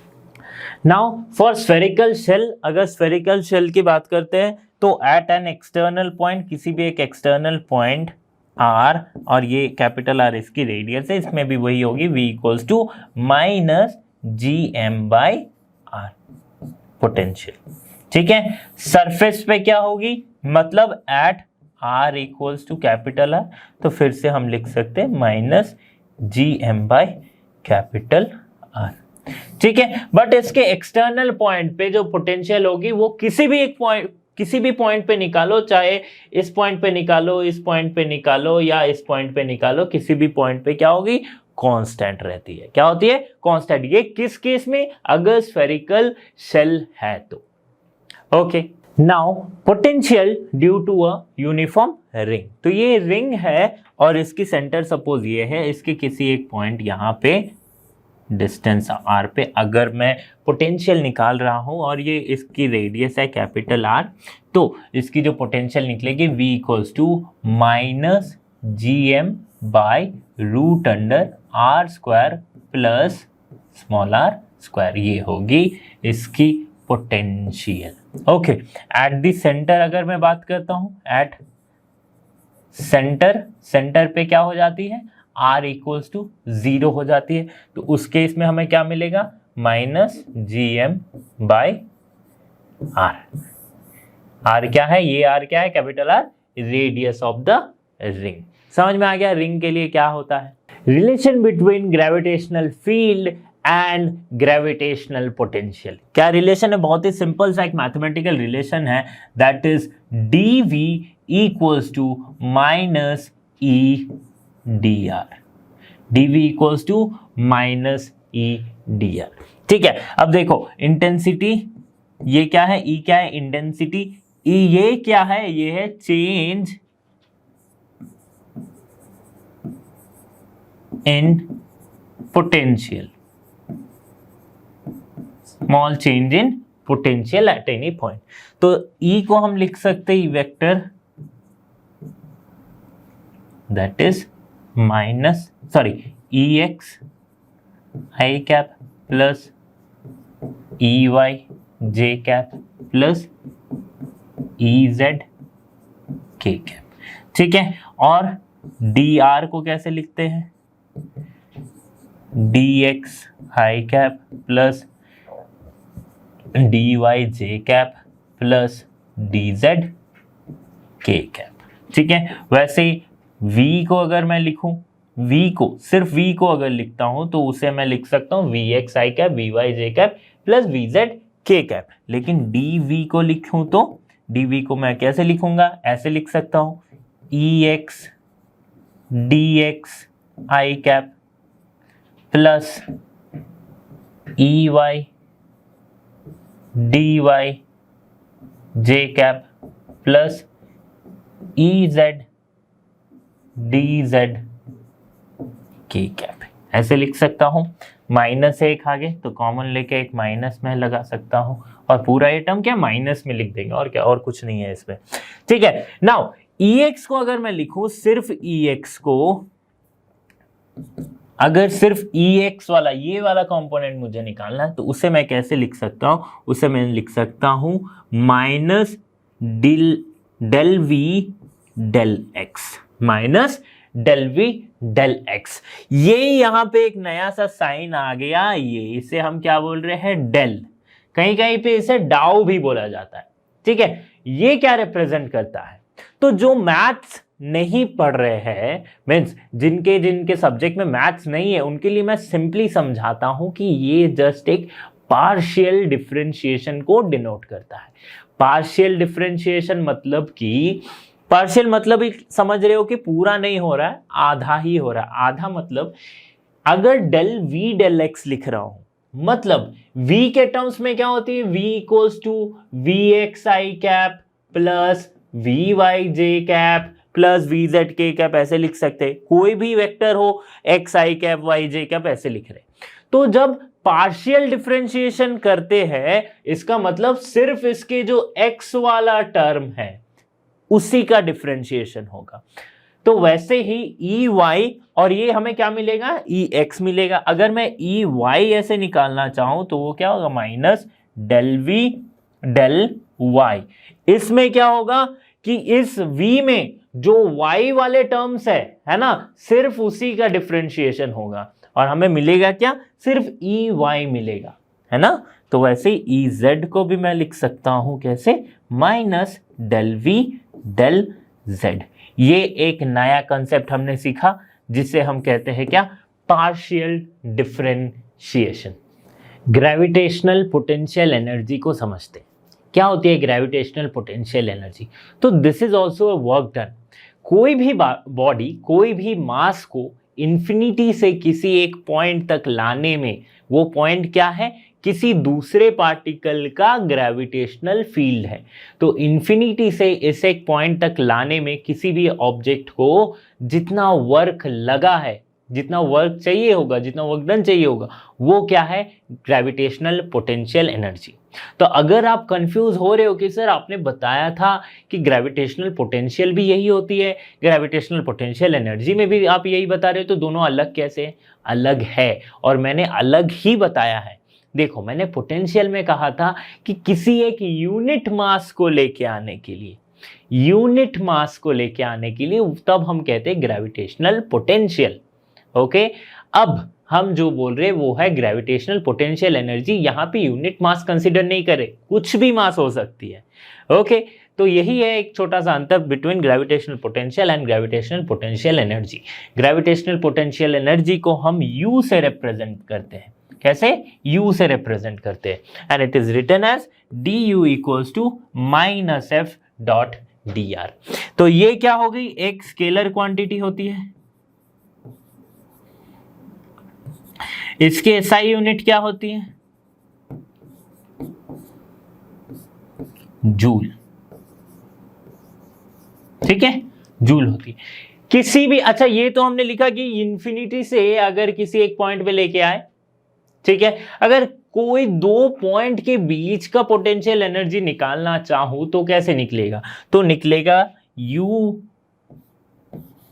नाउ फॉर स्फेरिकल शेल, अगर स्फेरिकल शेल की बात करते हैं तो एट एन एक्सटर्नल पॉइंट, किसी भी एक एक्सटर्नल पॉइंट आर, और ये कैपिटल आर इसकी रेडियस है, इसमें भी वही होगी v equals to minus G M by R potential. ठीक है, सरफेस पे क्या होगी, मतलब at R equals to capital R, तो फिर से हम लिख सकते हैं minus G M by capital R. ठीक है, बट इसके एक्सटर्नल पॉइंट पे जो पोटेंशियल होगी वो किसी भी पॉइंट पे निकालो, चाहे इस पॉइंट पे निकालो, इस पॉइंट पे निकालो या इस पॉइंट पे निकालो, किसी भी पॉइंट पे क्या होगी, कांस्टेंट रहती है। क्या होती है, कांस्टेंट। ये किस केस में, अगर स्फेरिकल शेल है तो। Okay, now potential due to a uniform ring, तो ये रिंग है और इसकी सेंटर सपोज ये है, इसके किसी एक पॉइंट यहाँ पे डिस्टेंस आर पे अगर मैं पोटेंशियल निकाल रहा हूं और ये इसकी रेडियस है कैपिटल आर, तो इसकी जो पोटेंशियल निकलेगी v equals to minus G M by root under R square plus small R square, ये होगी इसकी potential. Okay, at the centre अगर मैं बात करता हूं, एट सेंटर पे क्या हो जाती है, r इक्वल्स टू 0 हो जाती है, तो उस केस में हमें क्या मिलेगा, minus G M by R. r क्या है, ये r क्या है, capital R, radius of the ring. समझ में आ गया रिंग के लिए क्या होता है। Relation between gravitational field and gravitational potential, क्या रिलेशन है, बहुत ही सिंपल सा एक मैथमेटिकल रिलेशन है, that is dv equals to minus E D R, dv equals to minus E D R. ठीक है, अब देखो इंटेंसिटी, ये क्या है, E क्या है, इंटेंसिटी, E ये क्या है, ये है change in potential, small change in potential at any point. तो E को हम लिख सकते हैं vector that is minus E X I cap plus E Y J cap plus E Z के कैप। ठीक है, और डी आर को कैसे लिखते हैं, डी एक्स आई कैप प्लस डी वाई जे कैप प्लस डी जेड के कैप। ठीक है, वैसे ही v को अगर मैं लिखूं, सिर्फ v को अगर लिखता हूं तो उसे मैं लिख सकता हूं वी एक्स आई कैप वी वाई जे कैप प्लस वी जेड के कैप। लेकिन डी को लिखूं तो डी को मैं कैसे लिखूंगा, ऐसे लिख सकता हूं ई एक्स डी एक्स आई cap plus E y d Y जे cap plus E z d Z के कैप, ऐसे लिख सकता हूं। माइनस एक आगे तो कॉमन लेके एक माइनस में लगा सकता हूं और पूरा ये टर्म क्या माइनस में लिख देंगे, और क्या, और कुछ नहीं है इसमें। ठीक है, नाउ EX को अगर मैं लिखूं, सिर्फ EX को, अगर सिर्फ EX वाला ये वाला कंपोनेंट मुझे निकालना है तो उसे मैं कैसे लिख सकता हूं, उसे मैं लिख सकता हूं minus del V del X, minus del V del X. ये यहां पे एक नया सा साइन आ गया, ये इसे हम क्या बोल रहे हैं, डेल, कहीं कहीं पे इसे डाउ भी बोला जाता है। ठीक है, ये क्या रिप्रेजेंट करता है, तो जो मैथ्स नहीं पढ़ रहे हैं, मीन्स जिनके सब्जेक्ट में मैथ्स नहीं है, उनके लिए मैं सिंपली समझाता हूं कि ये जस्ट एक पार्शियल डिफरेंशिएशन को डिनोट करता है। पार्शियल डिफरेंशिएशन मतलब कि, पार्शियल मतलब समझ रहे हो कि पूरा नहीं हो रहा है, आधा ही हो रहा है। आधा मतलब अगर डेल वी डेल एक्स लिख रहा हूं, मतलब v के टर्म्स में क्या होती है, v equals to V X I cap plus V Y J cap plus V Z के कैप, ऐसे लिख सकते हैं। कोई भी वेक्टर हो, एक्स आई कैप वाई जे कैप, ऐसे लिख रहे। तो जब पार्शियल डिफरेंशिएशन करते हैं, इसका मतलब सिर्फ इसके जो x वाला टर्म है उसी का डिफरेंशिएशन होगा। तो वैसे ही ई वाई और ये हमें क्या मिलेगा, ई एक्स मिलेगा। अगर मैं ई वाई ऐसे निकालना चाहूं तो वो क्या होगा, minus del V del Y. इसमें क्या होगा कि इस v में जो y वाले टर्म्स है ना, सिर्फ उसी का डिफरेंशिएशन होगा और हमें मिलेगा क्या, सिर्फ ई वाई मिलेगा, है ना। तो वैसे ई जेड को भी मैं लिख सकता हूं कैसे, minus del V del Z. ये एक नया कंसेप्ट हमने सीखा जिसे हम कहते हैं क्या, partial differentiation. Gravitational potential energy को समझते हैं। क्या होती है ग्रेविटेशनल पोटेंशियल एनर्जी? तो this is also a work done. कोई भी बॉडी, कोई भी मास को इन्फिनिटी से किसी एक पॉइंट तक लाने में, वो पॉइंट क्या है, किसी दूसरे पार्टिकल का ग्रेविटेशनल फील्ड है। तो इन्फिनिटी से इस एक पॉइंट तक लाने में किसी भी ऑब्जेक्ट को जितना वर्क लगा है, जितना वर्क चाहिए होगा, जितना वर्क डन चाहिए होगा, वो क्या है, ग्रेविटेशनल पोटेंशियल एनर्जी। तो अगर आप कंफ्यूज हो रहे हो कि सर आपने बताया था कि ग्रेविटेशनल पोटेंशियल भी यही होती है, ग्रेविटेशनल पोटेंशियल एनर्जी में भी आप यही बता रहे हो, तो दोनों अलग कैसे? अलग है, और मैंने अलग ही बताया है। देखो, मैंने पोटेंशियल में कहा था कि किसी एक यूनिट मास को लेके आने के लिए, यूनिट मास को लेके आने के लिए तब हम कहते हैं ग्रेविटेशनल पोटेंशियल। ओके, अब हम जो बोल रहे हैं वो है ग्रेविटेशनल पोटेंशियल एनर्जी। यहाँ पे यूनिट मास कंसीडर नहीं करे, कुछ भी मास हो सकती है। ओके, तो यही है एक छोटा सा अंतर between gravitational potential and gravitational potential energy. Gravitational potential energy को हम यू से रिप्रेजेंट करते हैं। कैसे? यू से रिप्रेजेंट करते हैं, and it is written as D U equals to minus F dot D R. तो ये क्या हो गई, एक स्केलर क्वांटिटी होती है। इसके एसआई यूनिट क्या होती है? जूल। ठीक है, जूल होती है किसी भी। अच्छा, ये तो हमने लिखा कि इंफिनिटी से अगर किसी एक पॉइंट पे लेके आए, ठीक है। अगर कोई दो पॉइंट के बीच का पोटेंशियल एनर्जी निकालना चाहूं तो कैसे निकलेगा? तो निकलेगा U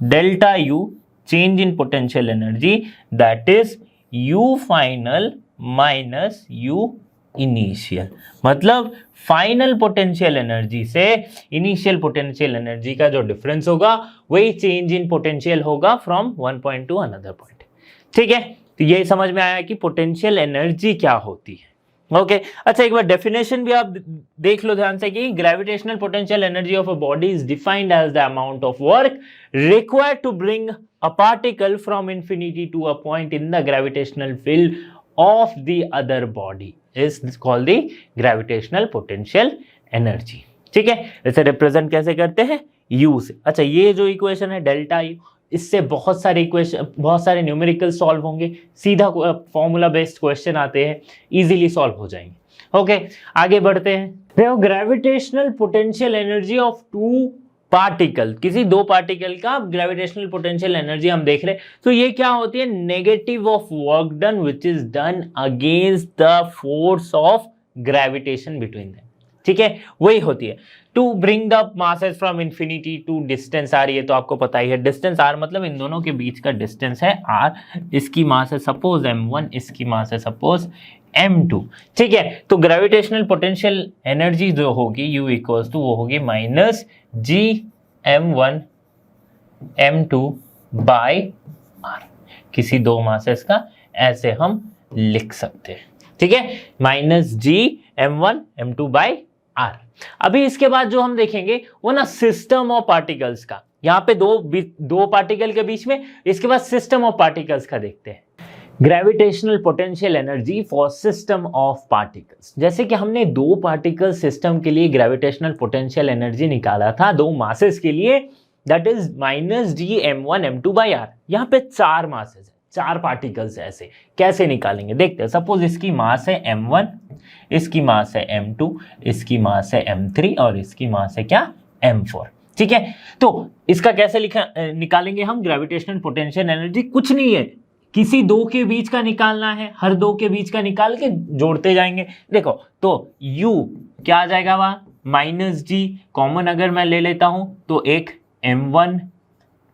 delta U change in potential energy, that is U final minus U initial. मतलब फाइनल पोटेंशियल एनर्जी से इनिशियल पोटेंशियल एनर्जी का जो डिफरेंस होगा वही चेंज इन पोटेंशियल होगा from one point two another point. ठीक है, तो ये समझ में आया कि पोटेंशियल एनर्जी क्या होती है। ओके, अच्छा एक बार डेफिनेशन भी आप देख लो ध्यान से कि gravitational potential energy of a body is defined as the amount of work required to bring a particle from infinity to a point in the gravitational field of the other body is called the gravitational potential energy। ठीक है, इसे represent कैसे करते हैं? U से। अच्छा, ये जो इक्वेशन है डेल्टा U, इससे बहुत सारे इक्वेशन, बहुत सारे न्यूमेरिकल सॉल्व होंगे, सीधा फॉर्मूला बेस्ड क्वेश्चन आते हैं, इजीली सॉल्व हो जाएंगे। ओके, आगे बढ़ते हैं। देखो, gravitational potential energy of two particle, किसी दो पार्टिकल का ग्रेविटेशनल पोटेंशियल एनर्जी हम देख रहे हैं। तो ये क्या होती है? Negative of work done which is done against the force of gravitation between them. ठीक है, वही होती है। To bring the masses from infinity to distance R, ये तो आपको पता ही है। डिस्टेंस आर मतलब इन दोनों के बीच का डिस्टेंस है आर। इसकी मास है सपोज m1, इसकी मास है सपोज m2। ठीक है, तो ग्रेविटेशनल पोटेंशियल एनर्जी जो होगी U इक्वल्स टू वो होगी minus G m1 m2 bye r। किसी दो मासेस का ऐसे हम लिख सकते हैं। ठीक है, minus G m1 m2 bye r। अभी इसके बाद जो हम देखेंगे वो ना सिस्टम ऑफ पार्टिकल्स का, यहाँ पे दो पार्टिकल के बीच में, इसके बाद सिस्टम ऑफ पार्टिकल्स का देखते हैं। Gravitational potential energy for system of particles. जैसे कि हमने दो पार्टिकल सिस्टम के लिए ग्रेविटेशनल पोटेंशियल एनर्जी निकाला था दो मासेस के लिए, that is minus G m1 m2 by R. यहाँ पे चार मासेस है, चार पार्टिकल्स है, ऐसे कैसे निकालेंगे देखते हैं। सपोज इसकी मास है m1, इसकी मास है m2, इसकी मास है m3 और इसकी मास है क्या, m4। ठीक है, तो इसका कैसे निकालेंगे हम ग्रेविटेशनल पोटेंशियल एनर्जी? कुछ नहीं है, किसी दो के बीच का निकालना है, हर दो के बीच का निकाल के जोड़ते जाएंगे। देखो, तो U क्या आ जाएगा वहां, माइनस जी कॉमन अगर मैं ले लेता हूं तो एक m1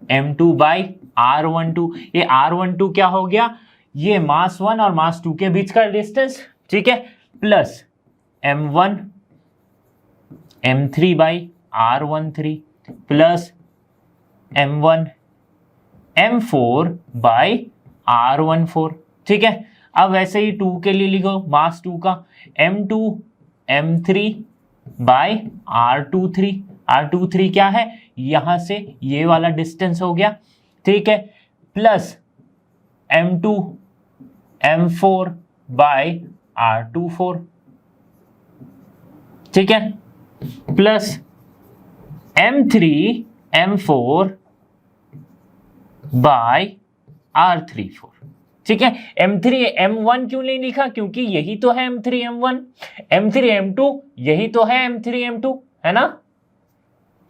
m2 बाई r12। ये r12 क्या हो गया, ये मास 1 और मास 2 के बीच का डिस्टेंस, ठीक है, plus m1 m3 by r13 plus m1 m4 by r14, ठीक है। अब वैसे ही 2 के लिए लिखो, मास 2 का m2 m3 by r23, r23 क्या है, यहां से ये वाला डिस्टेंस हो गया, ठीक है, plus m2 m4 by r24, ठीक है, plus m3 m4 by r34, ठीक है। m3 m1 क्यों नहीं लिखा, क्योंकि यही तो है m3 m1, m3 m2 यही तो है m3 m2, है ना।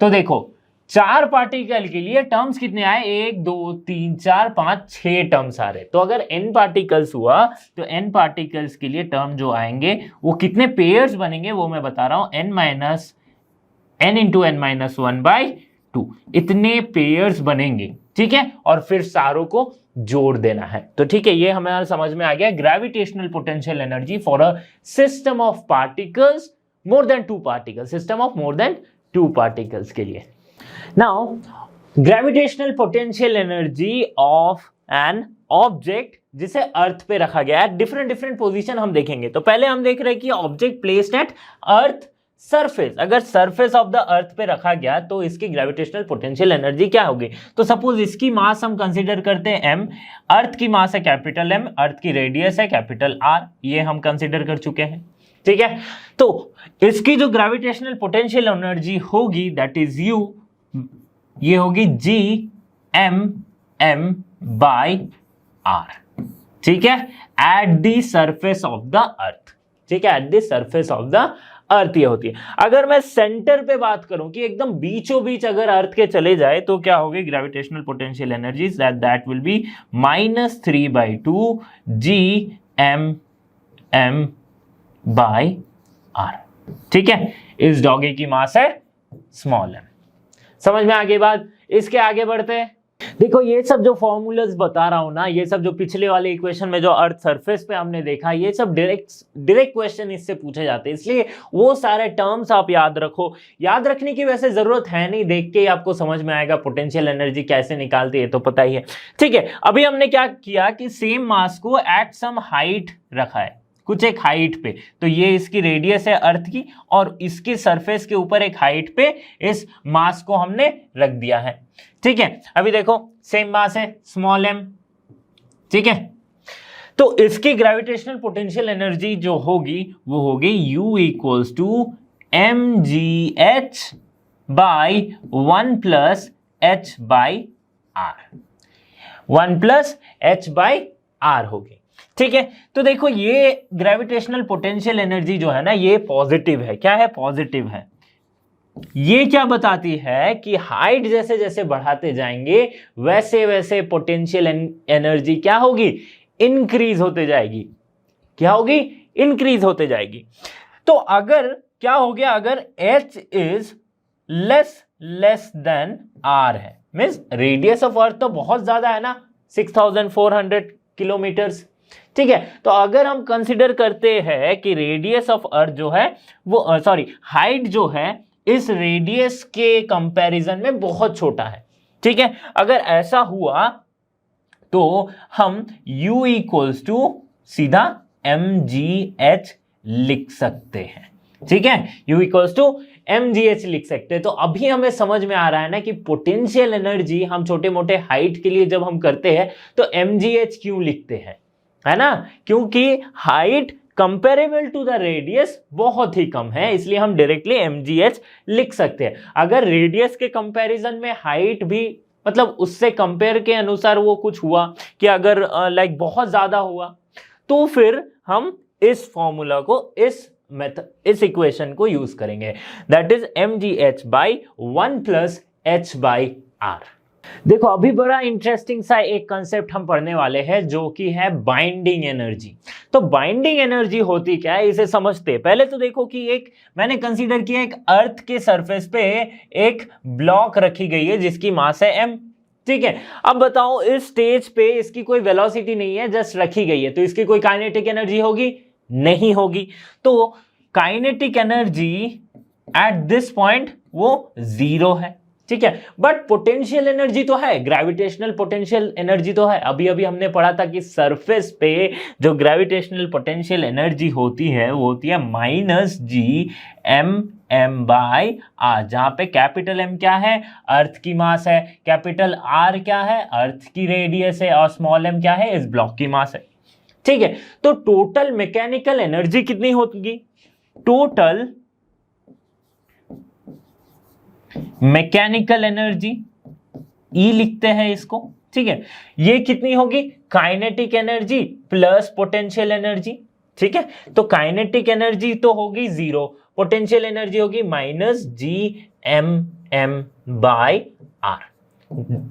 तो देखो 4 पार्टिकल के लिए टर्म्स कितने आए, 1 2 3 4 5 6 टर्म्स आ रहे। तो अगर n पार्टिकल्स हुआ तो n पार्टिकल्स के लिए टर्म जो आएंगे वो कितने पेयर्स बनेंगे वो मैं बता रहा हूं, n into n minus 1 by 2, इतने पेयर्स बनेंगे, ठीक है। और फिर सारों को जोड़ देना है। तो ठीक है, ये हमें समझ में आ गया gravitational potential energy for a system of particles more than 2 particles, system of more than 2 particles के लिए। Now gravitational potential energy of an object जिसे अर्थ पे रखा गया है, डिफरेंट पोजीशन हम देखेंगे। तो पहले हम देख रहे हैं कि object placed at earth surface, अगर सरफेस ऑफ द अर्थ पे रखा गया तो इसकी ग्रेविटेशनल पोटेंशियल एनर्जी क्या होगी। तो सपोज इसकी मास हम कंसीडर करते हैं m, अर्थ की मास है कैपिटल M, अर्थ की रेडियस है कैपिटल R, ये हम कंसीडर कर चुके हैं, ठीक है। तो इसकी जो ग्रेविटेशनल पोटेंशियल एनर्जी होगी दैट इज U, ये होगी G(m) बाई R, ठीक है, eight the surface of the earth, ठीक है, eight the surface of the अर्थ ये होती है। अगर मैं सेंटर पे बात करूं कि एकदम बीचों बीच अगर अर्थ के चले जाए तो क्या होगी gravitational potential energy, that will be -3/2 G(m) by R, ठीक है। इस डॉगी की मास है स्मॉल m। समझ में आ गई बात। इसके आगे बढ़ते हैं। देखो ये सब जो फॉर्मूलाज बता रहा हूं ना, ये सब जो पिछले वाले इक्वेशन में जो अर्थ सरफेस पे हमने देखा, ये सब डायरेक्ट क्वेश्चन इससे पूछे जाते हैं, इसलिए वो सारे टर्म्स आप याद रखो। याद रखने की वैसे जरूरत है नहीं, देख के ही आपको समझ में आएगा पोटेंशियल एनर्जी कैसे निकालती है, तो पता ही है, ठीक है। अभी हमने क्या किया कि सेम मास को एट सम हाइट रखा है, कुछ एक हाइट पे, तो ये इसकी रेडियस है अर्थ की, और इसकी सरफेस के ऊपर एक हाइट पे इस मास को हमने रख दिया है, ठीक है। अभी देखो सेम मास है स्मॉल m, ठीक है। तो इसकी ग्रेविटेशनल पोटेंशियल एनर्जी जो होगी वो होगी U equals to mgh by 1 plus h by r, 1 plus h by r होगी, ठीक है। तो देखो ये ग्रेविटेशनल पोटेंशियल एनर्जी जो है ना, ये पॉजिटिव है। क्या है, पॉजिटिव है। ये क्या बताती है कि हाइट जैसे जैसे बढ़ाते जाएंगे वैसे वैसे पोटेंशियल एनर्जी क्या होगी, इंक्रीज होते जाएगी। क्या होगी, इंक्रीज होते जाएगी। तो अगर क्या हो गया, अगर h is less than r है, मीन्स रेडियस ऑफ अर्थ तो बहुत ज्यादा है ना, 6400 किलोमीटर्स, ठीक है। तो अगर हम कंसिडर करते हैं कि रेडियस ऑफ अर्थ जो है वो हाइट जो है इस रेडियस के कंपैरिजन में बहुत छोटा है, ठीक है। अगर ऐसा हुआ तो हम U इक्वल्स टू सीधा mgh लिख सकते हैं, ठीक है। U इक्वल्स टू mgh लिख सकते हैं। तो अभी हमें समझ में आ रहा है ना कि पोटेंशियल एनर्जी हम छोटे मोटे हाइट के लिए जब हम करते हैं तो mgh क्यों लिखते हैं, है ना, क्योंकि height comparable to the radius बहुत ही कम है, इसलिए हम डायरेक्टली mgh लिख सकते हैं। अगर रेडियस के कंपैरिजन में हाइट भी, मतलब उससे कंपेयर के अनुसार वो कुछ हुआ कि अगर लाइक बहुत ज्यादा हुआ, तो फिर हम इस फॉर्मूला को, इस इक्वेशन को यूज करेंगे, that is mgh by 1 plus h by r। देखो अभी बड़ा इंटरेस्टिंग सा एक कंसेप्ट हम पढ़ने वाले हैं जो कि है बाइंडिंग एनर्जी। तो बाइंडिंग एनर्जी होती क्या है, इसे समझते हैं। पहले तो देखो कि एक मैंने कंसीडर किया, एक अर्थ के सरफेस पे एक ब्लॉक रखी गई है जिसकी मास है m, ठीक है। अब बताओ इस स्टेज पे इसकी कोई वेलोसिटी नहीं है, जस्ट रखी गई है, तो इसकी कोई काइनेटिक एनर्जी होगी? नहीं होगी। तो kinetic energy at this point वो 0 है, ठीक है। बट पोटेंशियल एनर्जी तो है, ग्रेविटेशनल पोटेंशियल एनर्जी तो है। अभी अभी हमने पढ़ा था कि सरफेस पे जो ग्रेविटेशनल पोटेंशियल एनर्जी होती है वो होती है -G(m)m/r, जहां पे कैपिटल M क्या है? अर्थ की मास है, कैपिटल R क्या है? अर्थ की रेडियस है, और स्मॉल m क्या है? इस ब्लॉक की मास है, ठीक है। तो टोटल मैकेनिकल एनर्जी कितनी होगी? टोटल मैकेनिकल एनर्जी E लिखते हैं इसको, ठीक है। ये कितनी होगी? Kinetic energy plus potential energy, ठीक है। तो काइनेटिक एनर्जी तो होगी 0, पोटेंशियल एनर्जी होगी -G(m)m/r।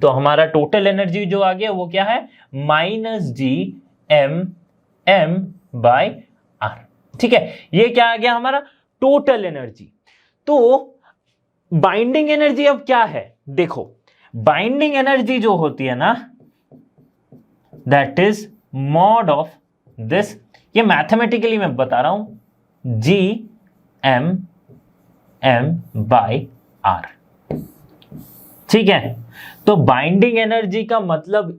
तो हमारा टोटल एनर्जी जो आ गया वो क्या है? -G(m)m/r, ठीक है। ये क्या आ गया हमारा? Total energy. तो बाइंडिंग एनर्जी अब क्या है? देखो, बाइंडिंग एनर्जी जो होती है ना, that is mod of this, ये मैथमेटिकली मैं बता रहा हूं, G(m)m/r, ठीक है। तो बाइंडिंग एनर्जी का मतलब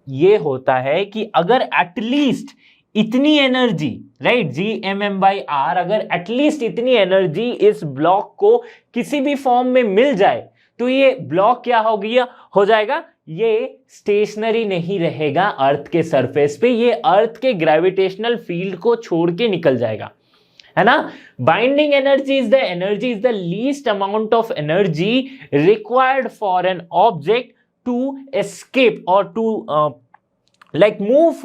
ये होता है कि अगर एटलीस्ट इतनी एनर्जी, राइट, G(m)m/r, अगर एटलीस्ट इतनी एनर्जी इस ब्लॉक को किसी भी फॉर्म में मिल जाए तो ये ब्लॉक क्या हो गया, हो जाएगा, ये स्टेशनरी नहीं रहेगा अर्थ के सरफेस पे, ये अर्थ के ग्रेविटेशनल फील्ड को छोड़ के निकल जाएगा, है ना। Binding energy is the least amount of energy required for an object to escape और to like move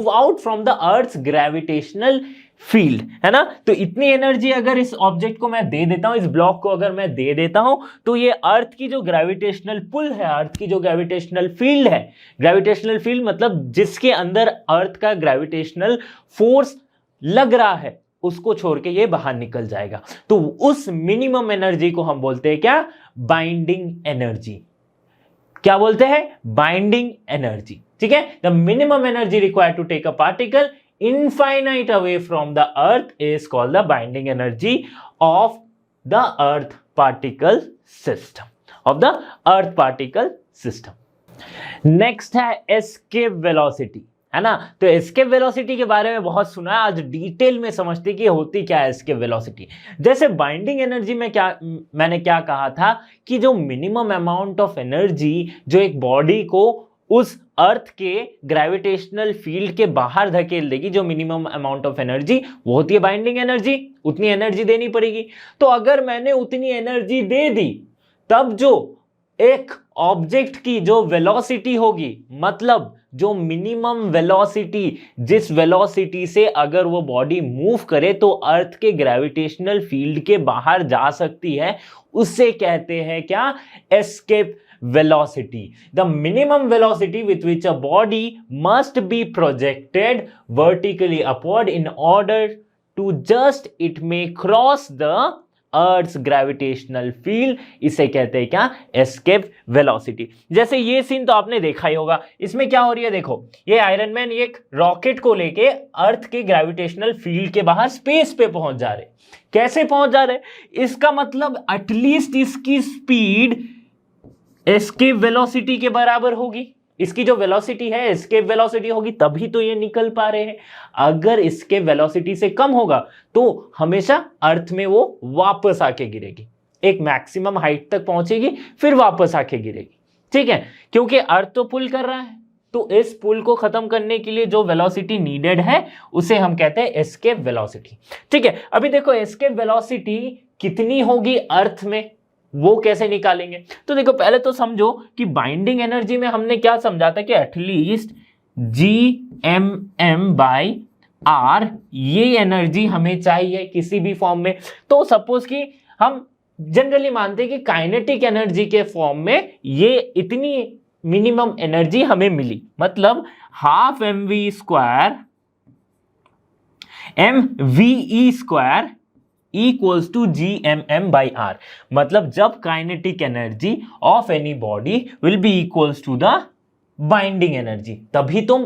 out from the earth's gravitational field, है ना। तो इतनी एनर्जी अगर इस ऑब्जेक्ट को मैं दे देता हूं, इस ब्लॉक को अगर मैं दे देता हूं, तो ये अर्थ की जो ग्रेविटेशनल पुल है, अर्थ की जो ग्रेविटेशनल फील्ड है, ग्रेविटेशनल फील्ड मतलब जिसके अंदर अर्थ का ग्रेविटेशनल फोर्स लग रहा है, उसको छोड़ के ये बाहर निकल जाएगा। तो उस मिनिमम एनर्जी को हम बोलते हैं क्या? Binding energy. क्या बोलते हैं? बाइंडिंग एनर्जी, ठीक है। The minimum energy required to take a particle infinite away from the earth is called the binding energy of the earth particle system, of the earth particle system. Next है escape velocity, है ना। तो escape velocity के बारे में बहुत सुना है, आज डिटेल में समझते कि होती क्या है एस्केप वेलोसिटी। जैसे बाइंडिंग एनर्जी में मैंने क्या कहा था कि जो मिनिमम अमाउंट ऑफ एनर्जी जो एक बॉडी को उस अर्थ के ग्रेविटेशनल फील्ड के बाहर धकेल देगी, जो मिनिमम अमाउंट ऑफ एनर्जी, वो होती है बाइंडिंग एनर्जी। उतनी एनर्जी देनी पड़ेगी। तो अगर मैंने उतनी एनर्जी दे दी, तब जो एक ऑब्जेक्ट की जो वेलोसिटी होगी, मतलब जो मिनिमम वेलोसिटी, जिस वेलोसिटी से अगर वो बॉडी मूव करे तो अर्थ के ग्रेविटेशनल फील्ड के बाहर जा सकती है, उससे कहते हैं क्या? Escape velocity. The minimum velocity with which a body must be projected vertically upward in order to just it may cross the Earth's gravitational field, इसे कहते हैं क्या? Escape velocity. जैसे ये सीन तो आपने देखा ही होगा। इसमें क्या हो रही है, देखो, ये आयरन मैन एक रॉकेट को लेके अर्थ के ग्रेविटेशनल फील्ड के बाहर स्पेस पे पहुंच जा रहे। कैसे पहुंच जा रहे? इसका मतलब एटलीस्ट इसकी स्पीड एस्केप वेलोसिटी के बराबर होगी। इसकी जो वेलोसिटी है एस्केप वेलोसिटी होगी, तभी तो ये निकल पा रहे हैं। अगर एस्केप वेलोसिटी से कम होगा तो हमेशा अर्थ में वो वापस आके गिरेगी, एक मैक्सिमम हाइट तक पहुंचेगी, फिर वापस आके गिरेगी, ठीक है। क्योंकि अर्थ तो पुल कर रहा है, तो इस पुल को खत्म करने के लिए जो वेलोसिटी नीडेड है उसे हम कहते हैं एस्केप वेलोसिटी, ठीक है। अभी देखो एस्केप वेलोसिटी कितनी होगी अर्थ में, वो कैसे निकालेंगे? तो देखो, पहले तो समझो कि बाइंडिंग एनर्जी में हमने क्या समझा था कि एटलीस्ट G(m)m/r ये एनर्जी हमें चाहिए किसी भी फॉर्म में। तो सपोज कि हम जनरली मानते हैं कि काइनेटिक एनर्जी के फॉर्म में ये इतनी मिनिमम एनर्जी हमें मिली, मतलब half mv² mve² equals to gmm/r, मतलब जब kinetic energy of any body will be equals to the binding energy, तभी तो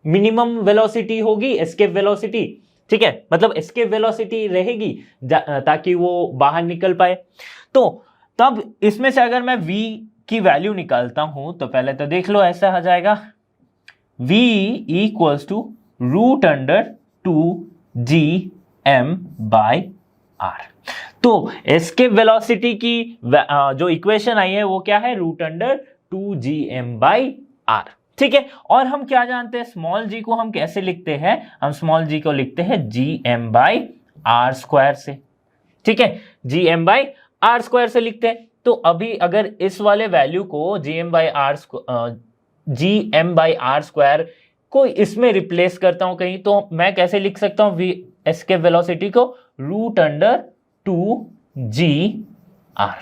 मिनिमम वेलोसिटी होगी, एस्केप वेलोसिटी। ठीक है, मतलब एस्केप वेलोसिटी रहेगी ताकि वो बाहर निकल पाए। तो तब इसमें से अगर मैं v की वैल्यू निकालता हूं तो पहले तो देख लो, ऐसा आ जाएगा v इक्वल्स टू √2gm/r। तो एस्केप वेलोसिटी की जो इक्वेशन आई है वो क्या है, √2gm/r। ठीक है, और हम क्या जानते हैं, स्मॉल g को हम कैसे लिखते हैं, हम स्मॉल g को लिखते हैं gm/r² से। ठीक है, gm/r² से लिखते हैं। तो अभी अगर इस वाले वैल्यू को gm/r² को इसमें रिप्लेस करता हूं कहीं, तो मैं कैसे लिख सकता हूं एस्केप वेलोसिटी को, √2gr।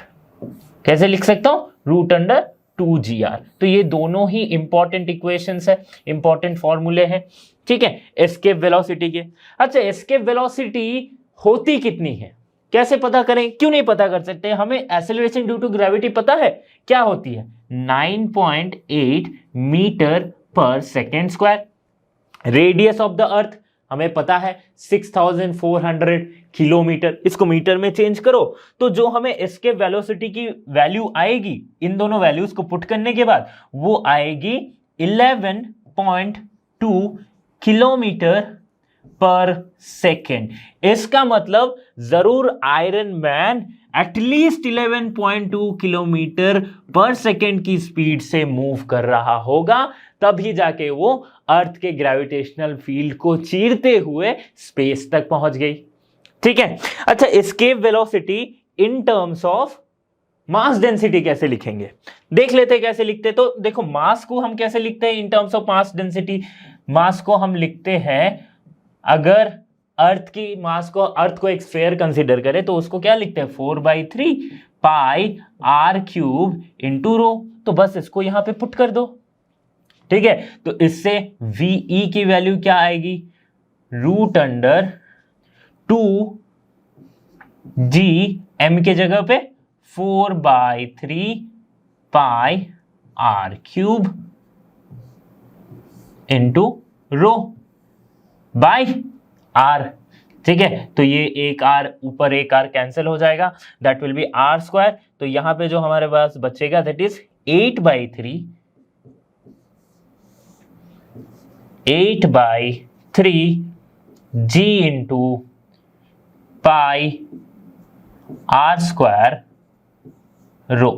कैसे लिख सकता हूं, √2gr। तो ये दोनों ही इंपॉर्टेंट इक्वेशंस है, इंपॉर्टेंट फॉर्मूले हैं। ठीक है, एस्केप वेलोसिटी के। अच्छा, एस्केप वेलोसिटी होती कितनी है, कैसे पता करें, क्यों नहीं पता कर सकते, हमें एक्सेलरेशन ड्यू टू ग्रेविटी पता है क्या होती है, 9.8 मीटर पर second square. Radius of the अर्थ हमें पता है 6400 किलोमीटर, इसको मीटर में चेंज करो तो जो हमें एस्केप वेलोसिटी की वैल्यू आएगी, इन दोनों वैल्यूज को पुट करने के बाद वो आएगी 11.2 किलोमीटर पर सेकेंड। इसका मतलब जरूर आयरन मैन एटलीस्ट 11.2 किलोमीटर पर सेकेंड की स्पीड से मूव कर रहा होगा, तभी जाके वो अर्थ के ग्रेविटेशनल फील्ड को चीरते हुए स्पेस तक पहुंच गई। ठीक है, अच्छा, escape velocity in terms of mass density कैसे लिखेंगे, देख लेते हैं कैसे लिखते हैं। तो देखो, मास को हम कैसे लिखते हैं in terms of mass density. Mass को हम लिखते हैं, अगर अर्थ की मास को, अर्थ को एक स्फीयर कंसीडर करें तो उसको क्या लिखते हैं, 4/3 पाई r³ इंटू रो। तो बस इसको यहां पे पुट कर दो। ठीक है, तो इससे VE की वैल्यू क्या आएगी, √2gm के जगह पे 4/3 pi r³ into rho by r। ठीक है, तो ये एक r ऊपर एक r कैंसिल हो जाएगा, दैट विल बी r²। तो यहां पे जो हमारे पास बचेगा that is 8/3 g into pi r² रो।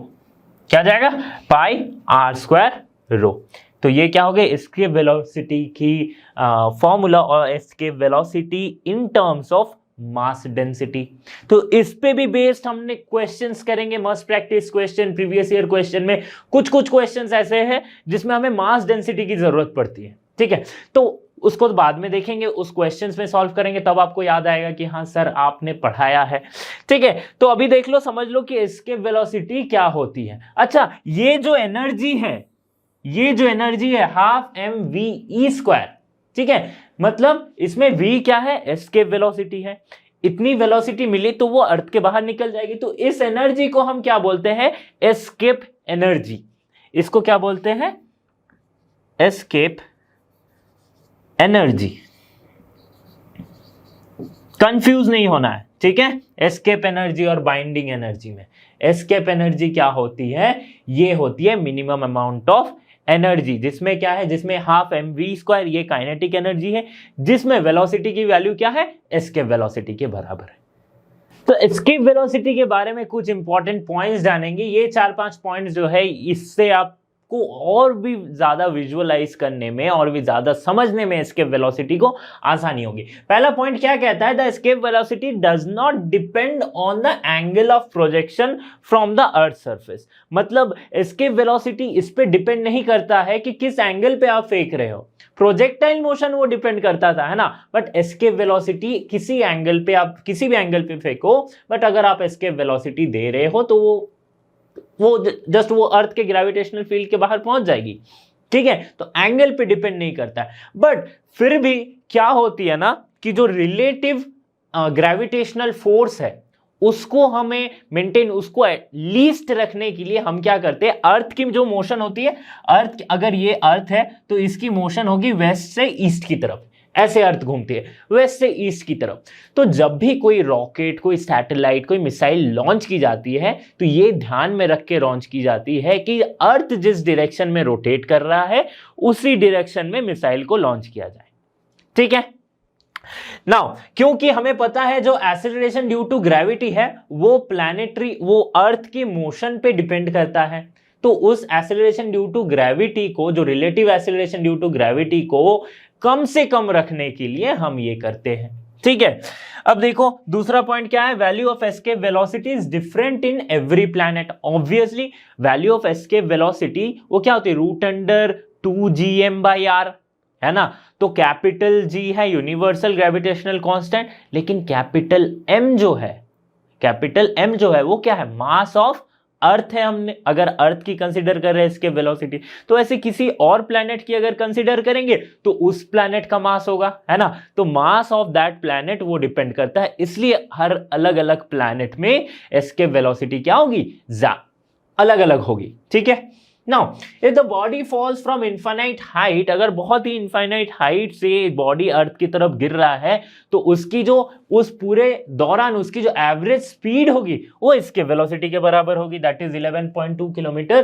क्या जाएगा, पाई r² रो। तो ये क्या हो गया, एस्केप वेलोसिटी की फॉर्मूला और escape velocity in terms of mass density. तो इस पे भी बेस्ड हमने क्वेश्चंस करेंगे, must practice question, previous year question में कुछ क्वेश्चंस ऐसे हैं जिसमें हमें मास डेंसिटी की जरूरत पड़ती है। ठीक है, तो उसको बाद में देखेंगे, उस क्वेश्चंस में सॉल्व करेंगे, तब आपको याद आएगा कि हाँ सर आपने पढ़ाया है। ठीक है, तो अभी देख लो, समझ लो कि एस्केप वेलोसिटी क्या होती है। अच्छा, ये जो एनर्जी है, ये जो एनर्जी है 12mve²। ठीक है, मतलब इसमें v क्या है, एस्केप वेलोसिटी है। इतनी वेलोसिटी मिली तो वो अर्थ के बाहर निकल जाएगी, तो इस एनर्जी को हम क्या बोलते हैं, एस्केप एनर्जी। इसको क्या बोलते हैं, एस्केप एनर्जी। कंफ्यूज नहीं होना है। ठीक है, एस्केप एनर्जी और बाइंडिंग एनर्जी में एस्केप एनर्जी क्या होती है, ये होती है मिनिमम अमाउंट ऑफ एनर्जी, जिसमें क्या है, जिसमें 12mv², ये काइनेटिक एनर्जी है, जिसमें वेलोसिटी की वैल्यू क्या है, एस्केप वेलोसिटी के बराबर है। तो एस्केप वेलोसिटी के बारे में कुछ इंपॉर्टेंट पॉइंट्स जानेंगे। ये 4-5 पॉइंट्स जो है, इससे आपको और भी ज्यादा विजुअलाइज करने में और भी ज्यादा समझने में एस्केप वेलोसिटी को आसानी होगी। पहला पॉइंट क्या कहता है, the escape velocity does not depend on the angle of projection from the earth surface. मतलब एस्केप वेलोसिटी इस पे डिपेंड नहीं करता है कि किस एंगल पे आप फेंक रहे हो। प्रोजेक्टाइल मोशन वो डिपेंड करता था, है ना, बट एस्केप वेलोसिटी किसी एंगल पे, आप किसी भी एंगल पे फेंको, बट अगर आप एस्केप वेलोसिटी दे रहे हो तो वो जस्ट वो अर्थ के ग्रेविटेशनल फील्ड के बाहर पहुंच जाएगी। ठीक है, तो एंगल पे डिपेंड नहीं करता है। बट फिर भी क्या होती है ना, कि जो रिलेटिव ग्रेविटेशनल फोर्स है उसको हमें मेंटेन, उसको लीस्ट रखने के लिए हम क्या करते हैं, अर्थ की जो मोशन होती है, अर्थ अगर ये अर्थ है तो इसकी मोशन होगी वेस्ट से ईस्ट की तरफ, ऐसे अर्थ घूमती है वेस्ट से ईस्ट की तरफ। तो जब भी कोई रॉकेट, कोई सैटेलाइट, कोई मिसाइल लॉन्च की जाती है तो ये ध्यान में रख के लॉन्च की जाती है कि अर्थ जिस डायरेक्शन में रोटेट कर रहा है उसी डायरेक्शन में मिसाइल को लॉन्च किया जाए। ठीक है, नाउ क्योंकि हमें पता है जो एक्सेलरेशन ड्यू टू ग्रेविटी है वो प्लैनेटरी, वो अर्थ की मोशन पे डिपेंड करता है, तो उस एक्सेलरेशन ड्यू टू ग्रेविटी को, जो relative acceleration due to gravity को कम से कम रखने के लिए हम ये करते हैं। ठीक है, अब देखो दूसरा पॉइंट क्या है, value of escape velocity is different in every planet. Obviously value of escape velocity वो क्या होती है, √2gm/r, है ना। तो कैपिटल G है यूनिवर्सल ग्रेविटेशनल कांस्टेंट, लेकिन कैपिटल M जो है वो क्या है, मास ऑफ अर्थ है। हमने अगर अर्थ की कंसीडर कर रहे हैं इसके वेलोसिटी, तो ऐसे किसी और प्लैनेट की अगर कंसीडर करेंगे तो उस प्लैनेट का मास होगा, है ना। तो मास ऑफ दैट प्लैनेट वो डिपेंड करता है, इसलिए हर अलग अलग प्लैनेट में इसके वेलोसिटी क्या होगी, अलग अलग होगी। ठीक है, now if the body falls from infinite height, अगर बहुत ही इनफाइनाइट हाइट से बॉडी अर्थ की तरफ गिर रहा है तो उसकी जो उस पूरे दौरान उसकी जो एवरेज स्पीड होगी वो इसके वेलोसिटी के बराबर होगी, दैट इज 11.2 किलोमीटर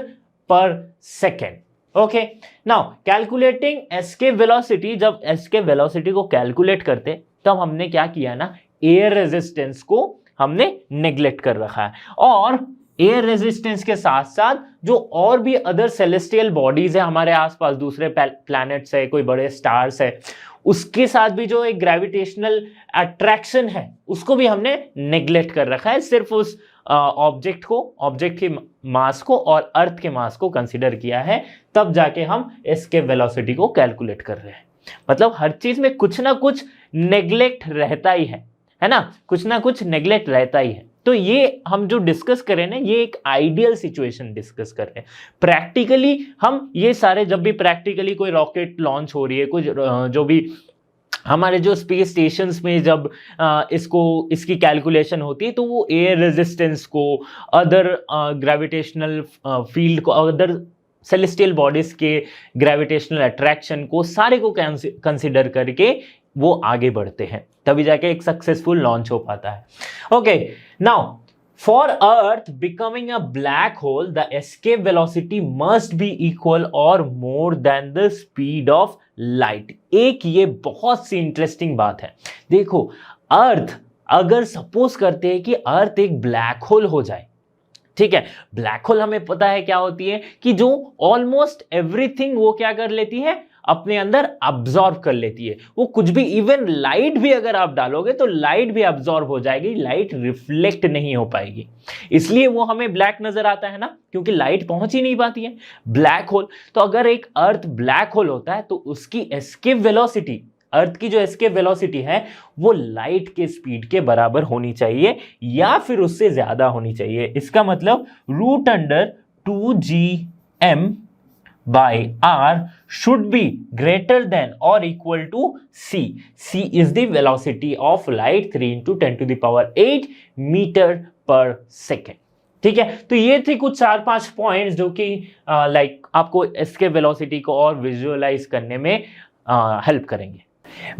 पर second. Okay, now calculating escape velocity, जब एस्केप वेलोसिटी को कैलकुलेट करते तब हमने क्या किया ना, एयर रेजिस्टेंस को हमने नेग्लेक्ट कर रखा है, और एयर रेजिस्टेंस के साथ साथ जो और भी अदर सेलेस्टियल बॉडीज है हमारे आसपास, दूसरे प्लैनेट्स है, कोई बड़े स्टार्स है, उसके साथ भी जो एक ग्रेविटेशनल अट्रैक्शन है उसको भी हमने नेग्लेक्ट कर रखा है। सिर्फ उस ऑब्जेक्ट के मास को और अर्थ के मास को कंसीडर किया है, तब जाके हम एस्केप वेलोसिटी को कैलकुलेट कर रहे हैं। मतलब हर चीज में कुछ ना कुछ नेग्लेक्ट रहता ही है ना, कुछ ना कुछ नेग्लेक्ट रहता ही है। तो ये हम जो डिस्कस करें ना, ये एक आइडियल सिचुएशन डिस्कस कर रहे हैं। प्रैक्टिकली हम ये सारे, जब भी प्रैक्टिकली कोई रॉकेट लॉन्च हो रही है, कोई जो भी हमारे जो स्पेस स्टेशंस में जब इसकी कैलकुलेशन होती है, तो वो एयर रेजिस्टेंस को, अदर ग्रेविटेशनल फील्ड को, अदर सेलेस्टियल बॉडीज के ग्रेविटेशनल अट्रैक्शन को, सारे को कंसिडर करके वो आगे बढ़ते हैं, तभी जाके एक सक्सेसफुल लॉन्च हो पाता है। Okay, now for earth becoming a black hole the escape velocity must be equal or more than the speed of light. एक ये बहुत सी इंटरेस्टिंग बात है, देखो अर्थ, अगर सपोज करते हैं कि अर्थ एक ब्लैक होल हो जाए, ठीक है, ब्लैक होल हमें पता है क्या होती है कि जो ऑलमोस्ट एवरीथिंग वो क्या कर लेती है, अपने अंदर अब्सॉर्ब कर लेती है। वो कुछ भी, इवन लाइट भी अगर आप डालोगे तो लाइट भी अब्सॉर्ब हो जाएगी, लाइट रिफ्लेक्ट नहीं हो पाएगी, इसलिए वो हमें ब्लैक नजर आता है ना, क्योंकि लाइट पहुंच ही नहीं पाती है। ब्लैक होल, तो अगर एक अर्थ ब्लैक होल होता है तो उसकी एस्केप वेलोसिटी, अर्थ की जो एस्केप वेलोसिटी है वो लाइट के स्पीड के बराबर होनी चाहिए या फिर उससे ज्यादा होनी चाहिए। इसका मतलब √2gm/r should be greater than or equal to c. c is the velocity of light 3 × 10⁸ metre पर सेकेंड। ठीक है, तो ये थे कुछ 4-5 पॉइंट्स जो कि लाइक आपको एस्केप वेलोसिटी को और विजुअलाइज करने में हेल्प करेंगे।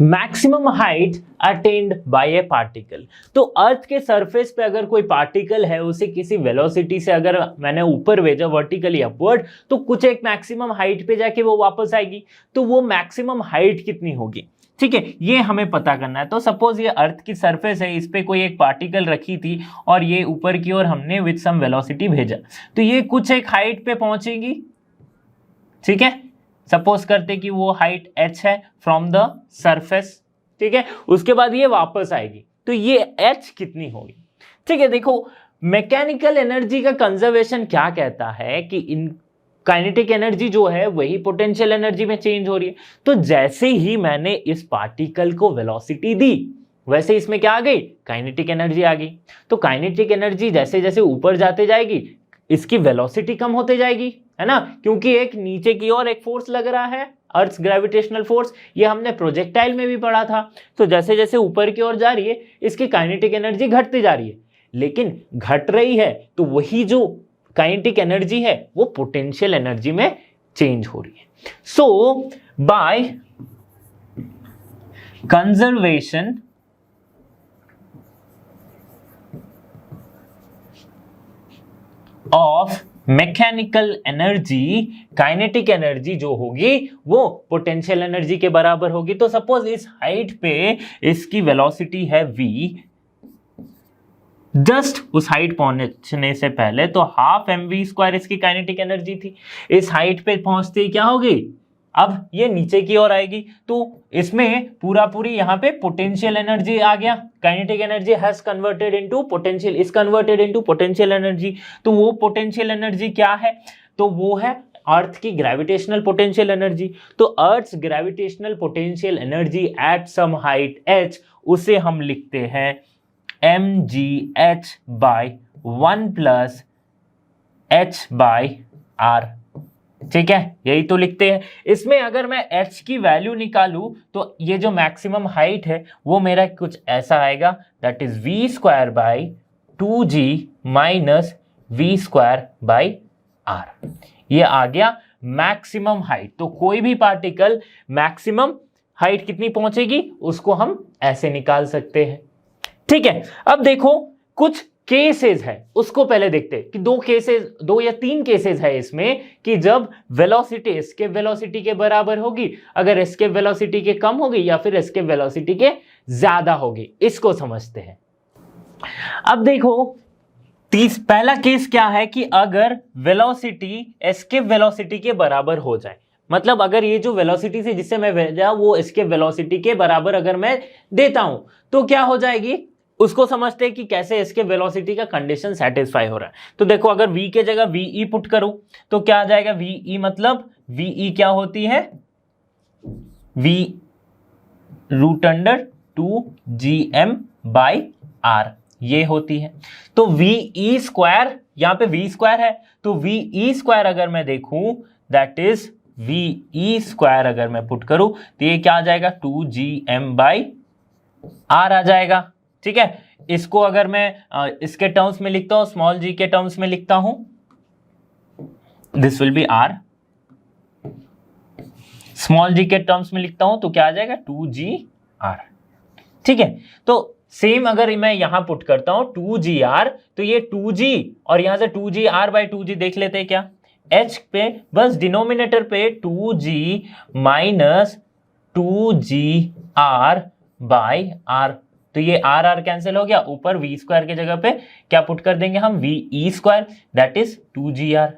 मैक्सिमम हाइट अटेन्ड बाय ए पार्टिकल, तो अर्थ के सरफेस पे अगर कोई पार्टिकल है, उसे किसी वेलोसिटी से अगर मैंने ऊपर भेजा वर्टिकली अपवर्ड, तो कुछ एक मैक्सिमम हाइट पे जाके वो वापस आएगी, तो वो मैक्सिमम हाइट कितनी होगी, ठीक है, ये हमें पता करना है। तो सपोज ये अर्थ की सरफेस है, इस पे कोई एक पार्टिकल रखी थी और ये ऊपर की ओर हमने विद सम वेलोसिटी भेजा, तो ये कुछ एक हाइट पे पहुंचेगी, ठीक है, सपोज करते कि वो हाइट h है फ्रॉम द सरफेस, ठीक है, उसके बाद ये वापस आएगी, तो ये h कितनी होगी। ठीक है, देखो मैकेनिकल एनर्जी का कंजर्वेशन क्या कहता है कि इन काइनेटिक एनर्जी जो है वही पोटेंशियल एनर्जी में चेंज हो रही है। तो जैसे ही मैंने इस पार्टिकल को वेलोसिटी दी, वैसे इसमें क्या आ गई, काइनेटिक एनर्जी आ गई। तो काइनेटिक एनर्जी जैसे जैसे ऊपर जाते जाएगी, इसकी वेलोसिटी कम होते जाएगी, है ना, क्योंकि एक नीचे की ओर एक फोर्स लग रहा है, अर्थ ग्रेविटेशनल फोर्स, ये हमने प्रोजेक्टाइल में भी पढ़ा था। तो जैसे जैसे ऊपर की ओर जा रही है इसकी काइनेटिक एनर्जी घटती जा रही है, लेकिन घट रही है तो वही जो काइनेटिक एनर्जी है वो पोटेंशियल एनर्जी में चेंज हो रही है। So by conservation of mechanical energy, kinetic energy जो होगी वो पोटेंशियल एनर्जी के बराबर होगी। तो सपोज इस हाइट पे इसकी वेलोसिटी है v, जस्ट उस हाइट पहुंचने से पहले तो हाफ mv² इसकी काइनेटिक एनर्जी थी। इस हाइट पे पहुंचते ही क्या होगी, अब ये नीचे की ओर आएगी तो इसमें पूरी यहाँ पे पोटेंशियल एनर्जी आ गया। Kinetic energy has converted into potential, is converted into potential energy. तो वो पोटेंशियल एनर्जी क्या है, तो वो है अर्थ की ग्रेविटेशनल पोटेंशियल एनर्जी। तो earth gravitational potential energy at some height h, उसे हम लिखते हैं mgh by 1 plus h by r। ठीक है, यही तो लिखते हैं। इसमें अगर मैं h की वैल्यू निकालूं तो ये जो मैक्सिमम हाइट है वो मेरा कुछ ऐसा आएगा, that is v² by 2g minus v² by r। ये आ गया मैक्सिमम हाइट। तो कोई भी पार्टिकल मैक्सिमम हाइट कितनी पहुंचेगी उसको हम ऐसे निकाल सकते हैं। ठीक है, अब देखो कुछ केसेस है, उसको पहले देखते हैं कि दो या तीन केसेस है इसमें कि जब वेलोसिटी एस्केप वेलोसिटी के बराबर होगी, अगर एस्केप वेलोसिटी के कम होगी या फिर एस्केप वेलोसिटी के ज्यादा होगी, इसको समझते हैं। अब देखो पहला केस क्या है कि अगर वेलोसिटी एस्केप वेलोसिटी के बराबर हो जाए, मतलब अगर ये जो वेलोसिटी से जिससे मैं भेजा वो एस्केप वेलोसिटी के बराबर अगर मैं देता हूं तो क्या हो जाएगी, उसको समझते हैं कि कैसे एस्केप वेलोसिटी का कंडीशन सेटिस्फाई हो रहा है। तो देखो अगर v के जगह ve पुट करूं तो क्या आ जाएगा, ve मतलब ve क्या होती है, v √2gm बाय r ये होती है। तो ve², यहां पे v² है तो ve² अगर मैं देखूं दैट इज ve² अगर मैं पुट करूं तो ये क्या आ जाएगा, 2gm बाय r आ जाएगा। ठीक है, इसको अगर मैं इसके टर्म्स में लिखता हूं, स्मॉल g के टर्म्स में लिखता हूं, this will B r। Small g के टर्म्स में लिखता हूं तो क्या आ जाएगा, 2gr। ठीक है, तो सेम अगर मैं यहां पुट करता हूं 2gr तो ये 2g और यहां से 2gr बाय 2g देख लेते हैं क्या, h पे बस डिनोमिनेटर पे 2g minus 2gr bye r, तो ये r कैंसिल हो गया, ऊपर v² के जगह पे क्या पुट कर देंगे हम, ve² दैट इज 2gr।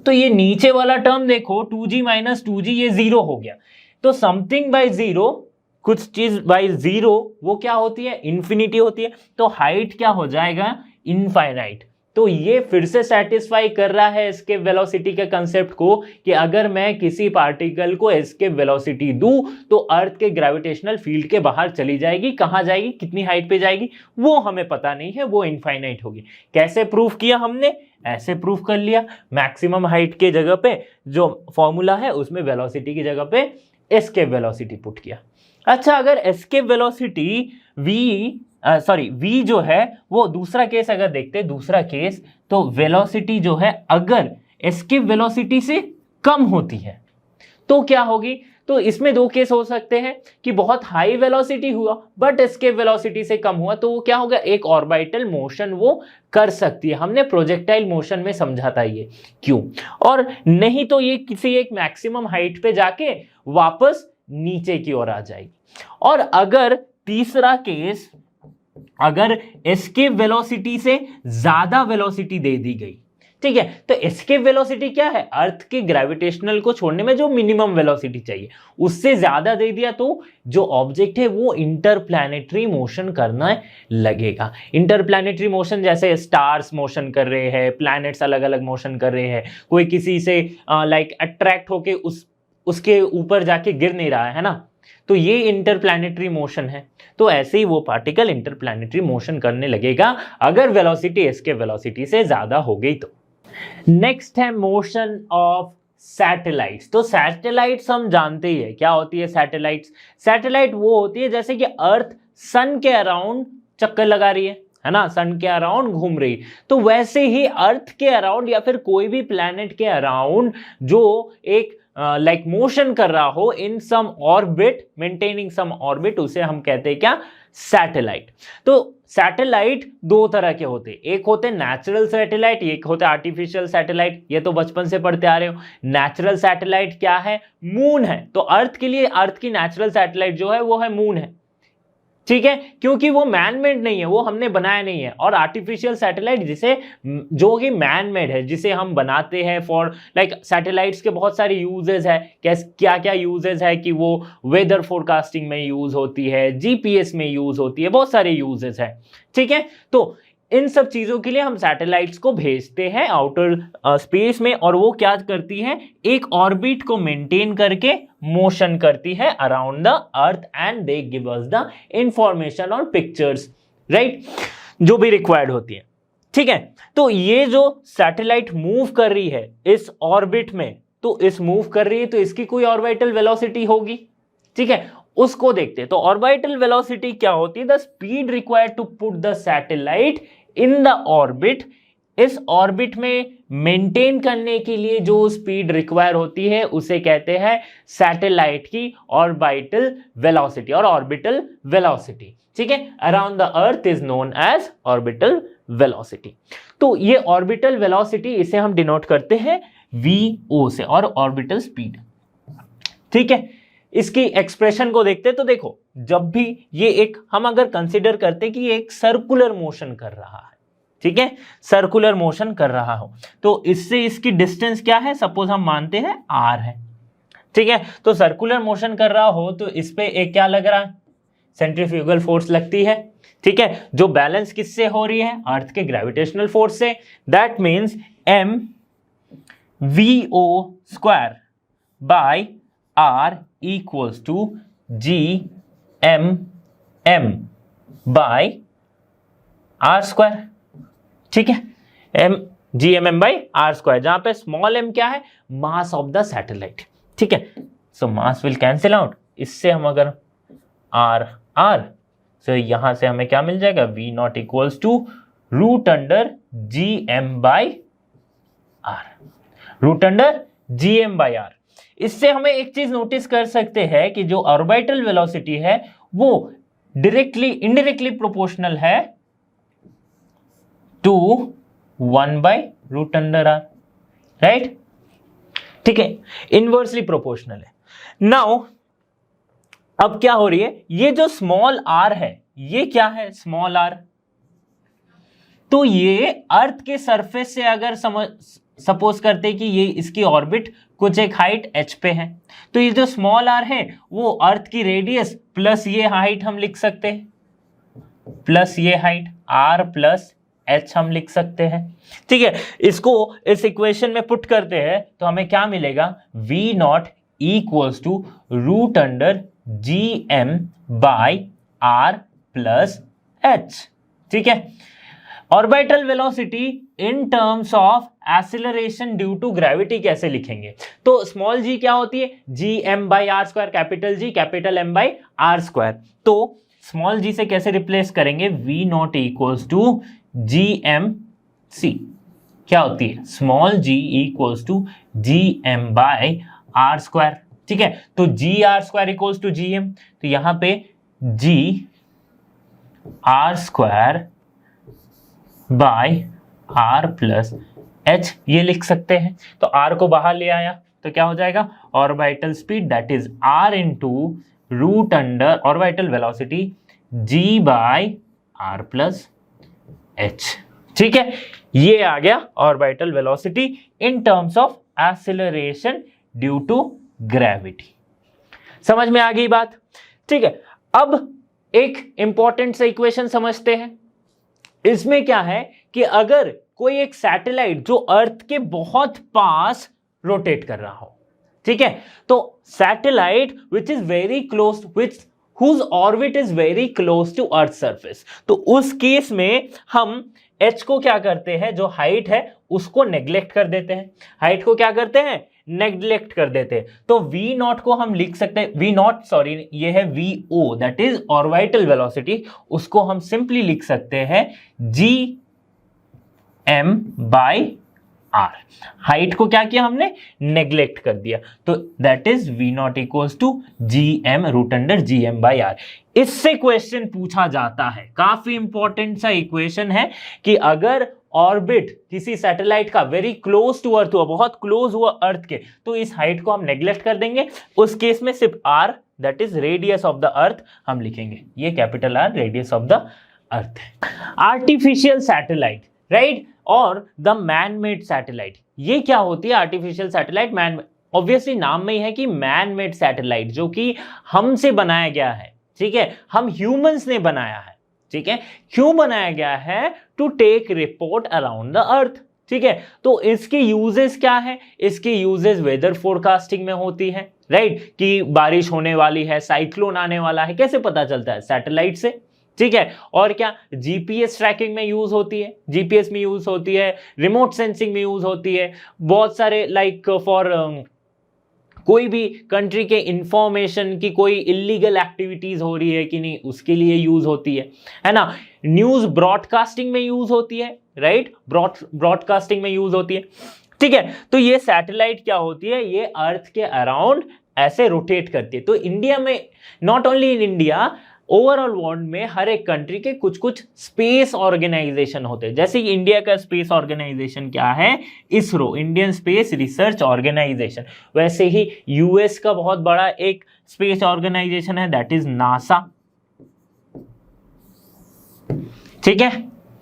तो ये नीचे वाला टर्म देखो 2g माइनस 2g ये 0 हो गया। तो समथिंग बाय 0, कुछ चीज बाय 0 वो क्या होती है, इंफिनिटी होती है। तो हाइट क्या हो जाएगा, इनफाइनाइट। तो ये फिर से सेटिस्फाई कर रहा है एस्केप वेलोसिटी के कंसेप्ट को कि अगर मैं किसी पार्टिकल को एस्केप वेलोसिटी दूं तो अर्थ के ग्रेविटेशनल फील्ड के बाहर चली जाएगी। कहां जाएगी, कितनी हाइट पे जाएगी वो हमें पता नहीं है, वो इनफाइनाइट होगी। कैसे प्रूफ किया हमने, ऐसे प्रूफ कर लिया, मैक्सिमम हाइट के जगह पे जो फॉर्मूला है उसमें वेलोसिटी की जगह पे एस्केप वेलोसिटी पुट किया। अच्छा, अगर एस्केप वेलोसिटी v जो है वो दूसरा केस अगर देखते हैं, दूसरा केस तो वेलोसिटी जो है अगर एस्केप वेलोसिटी से कम होती है तो क्या होगी। तो इसमें दो केस हो सकते हैं कि बहुत हाई वेलोसिटी हुआ बट एस्केप वेलोसिटी से कम हुआ, तो वो क्या होगा, एक ऑर्बिटल मोशन वो कर सकती है। हमने प्रोजेक्टाइल मोशन में समझा था ये क्यों, और नहीं तो ये किसी एक मैक्सिमम हाइट पे जाके वापस नीचे की ओर आ जाएगी। और अगर तीसरा केस, अगर एस्केप वेलोसिटी से ज्यादा वेलोसिटी दे दी गई, ठीक है, तो एस्केप वेलोसिटी क्या है, अर्थ के ग्रेविटेशनल को छोड़ने में जो मिनिमम वेलोसिटी चाहिए उससे ज्यादा दे दिया तो जो ऑब्जेक्ट है वो इंटरप्लैनेटरी मोशन करना लगेगा। इंटरप्लैनेटरी मोशन जैसे स्टार्स मोशन कर रहे हैं, प्लैनेट्स अलग अलग मोशन कर रहे हैं, कोई किसी से लाइक अट्रैक्ट होके उसके ऊपर जाके गिर नहीं रहा है ना, तो ये इंटरप्लैनेटरी मोशन है। तो ऐसे ही वो पार्टिकल इंटरप्लैनेटरी मोशन करने लगेगा अगर वेलोसिटी एस्केप वेलोसिटी से ज्यादा हो गई तो। नेक्स्ट है मोशन ऑफ सैटेलाइट्स। तो सैटेलाइट्स हम जानते ही है क्या होती है सैटेलाइट्स। सैटेलाइट वो होती है जैसे कि अर्थ सन के अराउंड चक्कर लगा रही है ना, सन के अराउंड घूम रही, तो वैसे ही अर्थ के अराउंड या फिर कोई भी प्लैनेट के अराउंड जो एक लाइक मोशन कर रहा हो इन सम ऑर्बिट, मेंटेनिंग सम ऑर्बिट, उसे हम कहते हैं क्या, सैटेलाइट। तो सैटेलाइट दो तरह के होते हैं, एक होते नेचुरल सैटेलाइट, एक होते आर्टिफिशियल सैटेलाइट। ये तो बचपन से पढ़ते आ रहे हो। नेचुरल सैटेलाइट क्या है, मून है। तो अर्थ के लिए अर्थ की नेचुरल सैटेलाइट जो है वो है मून है, ठीक है, क्योंकि वो मैन मेड नहीं है, वो हमने बनाया नहीं है। और आर्टिफिशियल सैटेलाइट जिसे जो कि मैन मेड है, जिसे हम बनाते हैं फॉर लाइक सैटेलाइट्स के बहुत सारे यूजेस है। क्या क्या यूजेस है कि वो वेदर फोरकास्टिंग में यूज होती है, जीपीएस में यूज होती है, बहुत सारे यूजेस है, ठीक है। तो इन सब चीजों के लिए हम सैटेलाइट्स को भेजते हैं आउटर स्पेस में, और वो क्या करती है, एक ऑर्बिट को मेंटेन करके मोशन करती है around the earth and they give us the information और पिक्चर्स, राइट, जो भी रिक्वायर्ड होती है, ठीक है। तो ये जो सैटेलाइट मूव कर रही है इस ऑर्बिट में, तो इस मूव कर रही है तो इसकी कोई ऑर्बिटल वेलोसिटी होगी, ठीक है, उसको देखते हैं। तो ऑर्बिटल वेलोसिटी क्या होती है, the speed required to put the satellite in the orbit. इस ऑर्बिट में मेंटेन करने के लिए जो स्पीड रिक्वायर होती है उसे कहते हैं सैटेलाइट की ऑर्बिटल वेलोसिटी और ऑर्बिटल वेलोसिटी, ठीक है। Around the earth is known as orbital velocity. तो ये ऑर्बिटल वेलोसिटी, इसे हम डिनोट करते हैं VO से, और ऑर्बिटल स्पीड, ठीक है। इसकी एक्सप्रेशन को देखते हैं तो देखो, जब भी ये एक हम अगर कंसीडर करते कि ये एक सर्कुलर मोशन कर रहा है, ठीक है, सर्कुलर मोशन कर रहा हो, तो इससे इसकी डिस्टेंस क्या है, सपोज हम मानते हैं r है, ठीक है। तो सर्कुलर मोशन कर रहा हो तो इस पे एक क्या लग रहा है, सेंट्रीफ्यूगल फोर्स लगती है, ठीक है, जो बैलेंस किससे हो रही है, अर्थ के ग्रेविटेशनल फोर्स से। That means mVO square by R equals to GMM by R square, ठीक है, GMM बाय R स्क्वायर, जहां पे स्मॉल m क्या है, मास ऑफ द सैटेलाइट, ठीक है। सो मास विल कैंसिल आउट, इससे हम अगर R सो यहां से हमें क्या मिल जाएगा, V not equals to root under GM by R, root under GM by R। इससे हमें एक चीज नोटिस कर सकते हैं कि जो ऑर्बिटल वेलोसिटी है वो डायरेक्टली इनडायरेक्टली प्रोपोर्शनल है to 1 by root under R, right, ठीक है, इनवर्सली प्रोपोर्शनल है। नाउ अब क्या हो रही है, ये जो स्मॉल r है ये क्या है, स्मॉल r, तो ये अर्थ के सरफेस से अगर सपोज करते कि ये इसकी ऑर्बिट कुछ एक हाइट h पे है, तो ये जो स्मॉल r है वो अर्थ की रेडियस प्लस ये हाइट हम लिख सकते हैं, प्लस ये हाइट r प्लस h हम लिख सकते हैं, ठीक है। इसको इस इक्वेशन में पुट करते हैं तो हमें क्या मिलेगा, v not equals to root under GM by R plus H, ठीक है। Orbital velocity in terms of acceleration due to gravity कैसे लिखेंगे, तो स्मॉल g क्या होती है, GM by R square, capital G capital M by R square. तो small g से कैसे रिप्लेस करेंगे, v not equals to GMC क्या होती है, small g equals to GM by R square, ठीक है। तो GR square equals to GM, तो यहां पे GR square by R plus H ये लिख सकते हैं। तो R को बाहर ले आया तो क्या हो जाएगा, orbital speed that is R into root under orbital velocity G by R plus H, ठीक है। ये आ गया orbital velocity in terms of acceleration due to gravity. समझ में आ गई बात, ठीक है। अब एक इंपॉर्टेंट सा इक्वेशन समझते हैं। इसमें क्या है कि अगर कोई एक सैटेलाइट जो अर्थ के बहुत पास रोटेट कर रहा हो, ठीक है, तो satellite which is very close, which whose orbit is very close to earth surface, तो उस केस में हम h को क्या करते हैं, जो हाइट है उसको नेग्लेक्ट कर देते हैं, हाइट को क्या करते हैं, नेग्लेक्ट कर देते हैं। तो वी नॉट को हम लिख सकते हैं, वी नॉट सॉरी ये है V O, that is orbital velocity, उसको हम सिंपली लिख सकते हैं G M by R. Height को क्या किया हमने, नेग्लेक्ट कर दिया, तो that is V not equals to G M root under G M by R. इससे क्वेश्चन पूछा जाता है, काफी इंपॉर्टेंट सा इक्वेशन है कि अगर ऑर्बिट किसी सैटेलाइट का वेरी क्लोज टू अर्थ हुआ, बहुत क्लोज हुआ अर्थ के, तो इस हाइट को हम नेग्लेक्ट कर देंगे, उस केस में सिर्फ R that is radius of the earth हम लिखेंगे, ये capital R radius of the earth है। आर्टिफिशियल सैटेलाइट, राइट, और द मैन मेड सैटेलाइट, ये क्या होती है आर्टिफिशियल सैटेलाइट? मैन, ऑब्वियसली नाम में ही है कि मैन मेड सैटेलाइट, जो कि हमसे बनाया गया है, ठीक है, हम ह्यूमंस ने बनाया है, ठीक है, क्यों बनाया गया है? To take report around the earth, ठीक है। तो इसके यूजेस क्या है? इसके यूजेस वेदर फोरकास्टिंग में होती है, राइट, कि बारिश होने वाली है, साइक्लोन आने वाला है, कैसे पता चलता है? सैटेलाइट से, ठीक है। और क्या, जीपीएस ट्रैकिंग में यूज होती है, जीपीएस में यूज होती है, रिमोट सेंसिंग में यूज होती है, बहुत सारे लाइक फॉर कोई भी कंट्री के इंफॉर्मेशन की कोई इलीगल एक्टिविटीज हो रही है कि नहीं, उसके लिए यूज होती है ना। न्यूज ब्रॉडकास्टिंग में यूज होती है, राइट, ब्रॉडकास्टिंग में यूज होती है, ठीक है। तो ये सैटेलाइट क्या होती है? ये अर्थ के अराउंड ऐसे रोटेट करती है। तो इंडिया में, not only in India, overall world में हर एक कंट्री के कुछ कुछ स्पेस ऑर्गेनाइजेशन होते हैं। जैसे इंडिया का स्पेस ऑर्गेनाइजेशन क्या है? ISRO, Indian Space Research Organisation. वैसे ही यूएस का बहुत बड़ा एक स्पेस ऑर्गेनाइजेशन है, दैट इज नासा, ठीक है,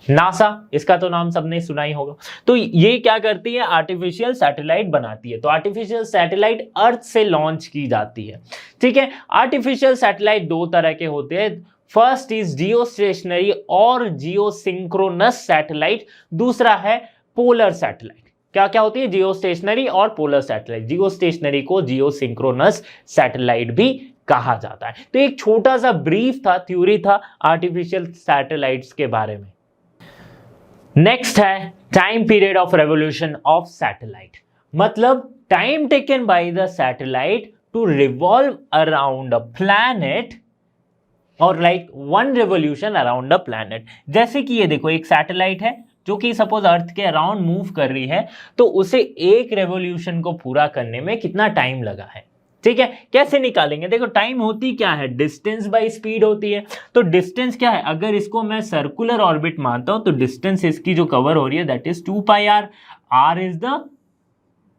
नासा, इसका तो नाम सबने सुना ही होगा। तो ये क्या करती है? आर्टिफिशियल सैटेलाइट बनाती है। तो आर्टिफिशियल सैटेलाइट अर्थ से लॉन्च की जाती है, ठीक है। आर्टिफिशियल सैटेलाइट दो तरह के होते हैं, फर्स्ट इज जियो स्टेशनरी और जियो सिंक्रोनस सैटेलाइट, दूसरा है पोलर सैटेलाइट। क्या क्या होती है? जियो स्टेशनरी और पोलर सैटेलाइट। जियो स्टेशनरी को जियो सिंक्रोनस सैटेलाइट भी कहा जाता है। तो एक छोटा सा ब्रीफ था, थ्योरी था आर्टिफिशियल सैटेलाइट्स के बारे में। नेक्स्ट है time period of revolution of satellite, मतलब time taken by the satellite to revolve around a planet और like one revolution around a planet. जैसे कि ये देखो, एक सैटेलाइट है जो कि सपोज अर्थ के अराउंड मूव कर रही है, तो उसे एक रेवोल्यूशन को पूरा करने में कितना टाइम लगा है, ठीक है। कैसे निकालेंगे? देखो, टाइम होती क्या है? डिस्टेंस बाय स्पीड होती है। तो डिस्टेंस क्या है? अगर इसको मैं सर्कुलर ऑर्बिट मानता हूं तो डिस्टेंस इसकी जो कवर हो रही है that is 2 pi R. R is the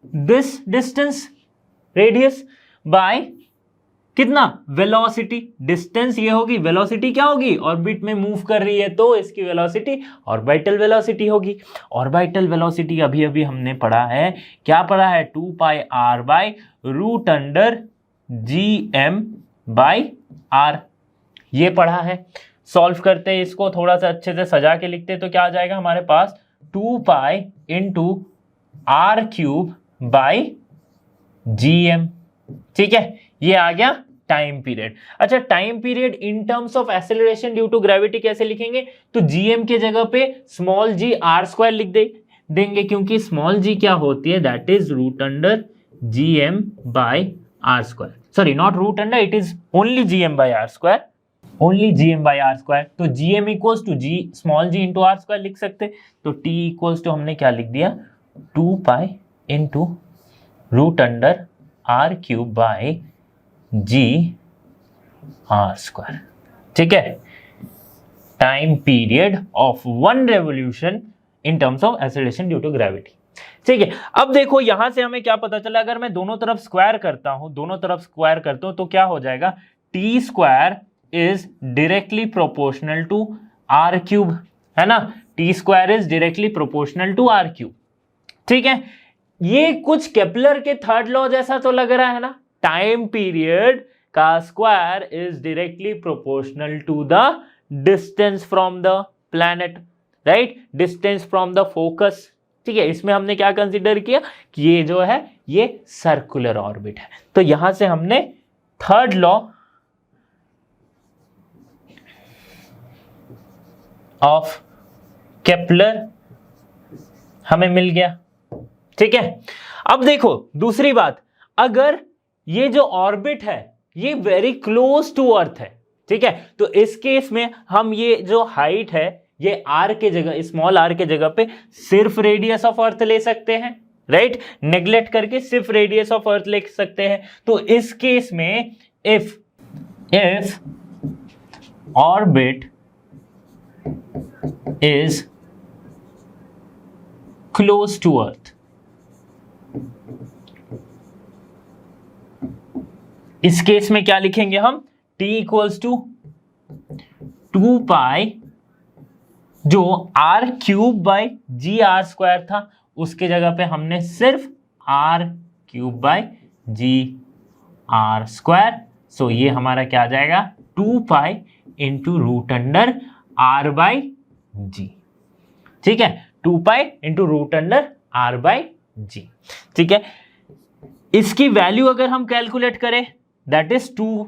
this distance, radius, by कितना? वेलोसिटी। डिस्टेंस ये होगी, वेलोसिटी क्या होगी? ऑर्बिट में मूव कर रही है तो इसकी वेलोसिटी ऑर्बिटल वेलोसिटी होगी। ऑर्बिटल वेलोसिटी अभी अभी हमने पढ़ा है, क्या पढ़ा है? 2 pi R by root under G M by R, ये पढ़ा है। सॉल्व करते हैं इसको, थोड़ा सा अच्छे से सजा के लिखते हैं तो क्या आ जाएगा हमारे पास? 2 pi into R cube by G M, ठीक है, ये आ गया टाइम पीरियड। अच्छा, time period in terms of acceleration due to gravity कैसे लिखेंगे? तो जीएम के जगह पे स्मॉल जी आर स्क्वायर लिख देंगे, क्योंकि स्मॉल जी क्या होती है? That is root under G M by are square. Sorry, not root under, it is only G M by are square, only G M by are square. तो G M equals to G small g into R square लिख सकते। तो T equals to हमने क्या लिख दिया? 2 pi into root under R cube by G R square, ठीक है। Time period of one revolution in terms of acceleration due to gravity, ठीक है। अब देखो यहां से हमें क्या पता चला, अगर मैं दोनों तरफ स्क्वायर करता हूं, दोनों तरफ स्क्वायर करता हूं तो क्या हो जाएगा? T square is directly proportional to R cube, है ना। T square is directly proportional to R cube, ठीक है। ये कुछ केपलर के थर्ड लॉ जैसा तो लग रहा है ना। टाइम पीरियड का square is directly proportional to the distance from the planet, right, distance from the focus, ठीक है। इसमें हमने क्या कंसीडर किया कि ये जो है ये सर्कुलर ऑर्बिट है। तो यहां से हमने थर्ड लॉ ऑफ केपलर हमें मिल गया, ठीक है। अब देखो दूसरी बात, अगर ये जो ऑर्बिट है ये वेरी क्लोज टू अर्थ है, ठीक है, तो इस केस में हम ये जो हाइट है ये आर के जगह, स्मॉल आर के जगह पे सिर्फ रेडियस ऑफ अर्थ ले सकते हैं, राइट, नेग्लेक्ट करके सिर्फ रेडियस ऑफ अर्थ ले सकते हैं। तो इस केस में if orbit is close to earth, इस केस में क्या लिखेंगे हम, t इक्वल्स टू 2 पाई, जो r cube by G R square था उसके जगह पे हमने सिर्फ r cube by G R square, so ये हमारा क्या आ जाएगा 2 pi into root under r by G, ठीक है, 2 pi into root under r by G, ठीक है। इसकी वैल्यू अगर हम कैलकुलेट करें दैट इज 2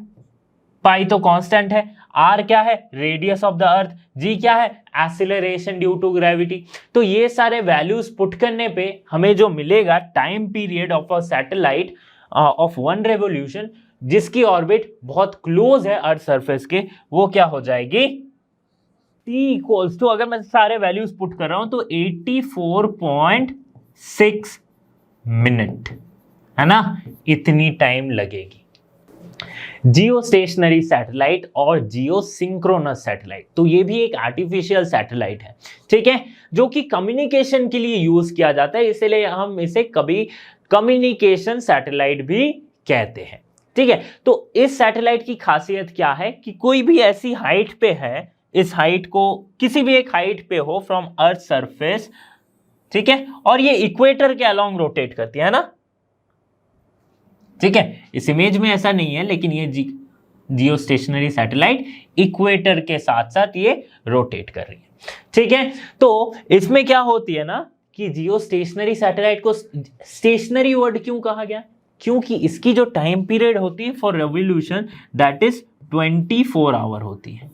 पाई तो कांस्टेंट है, r क्या है radius of the earth, g क्या है एक्सीलरेशन ड्यू टू ग्रेविटी। तो ये सारे वैल्यूज पुट करने पे हमें जो मिलेगा time period of a satellite of 1 revolution जिसकी ऑर्बिट बहुत क्लोज है अर्थ सरफेस के, वो क्या हो जाएगी t इक्वल्स टू, अगर मैं सारे वैल्यूज पुट कर रहा हूं तो 84.6 मिनट, है ना, इतनी टाइम लगेगी। जियो स्टेशनरी सैटेलाइट और जियो सिंक्रोनस सैटेलाइट, तो ये भी एक आर्टिफिशियल सैटेलाइट है, ठीक है, जो कि कम्युनिकेशन के लिए यूज किया जाता है, इसलिए हम इसे कभी कम्युनिकेशन सैटेलाइट भी कहते हैं, ठीक है। तो इस सैटेलाइट की खासियत क्या है कि कोई भी ऐसी हाइट पे है, इस हाइट को किसी भी एक हाइट पे हो फ्रॉम अर्थ सरफेस, ठीक है, और ये इक्वेटर के अलोंग रोटेट करती है ना, ठीक है, इस इमेज में ऐसा नहीं है लेकिन ये जियो स्टेशनरी सैटेलाइट इक्वेटर के साथ साथ ये रोटेट कर रही है, ठीक है। तो इसमें क्या होती है ना कि जियो स्टेशनरी सैटेलाइट को स्टेशनरी वर्ड क्यों कहा गया, क्योंकि इसकी जो टाइम पीरियड होती है for revolution that is 24 hour होती है,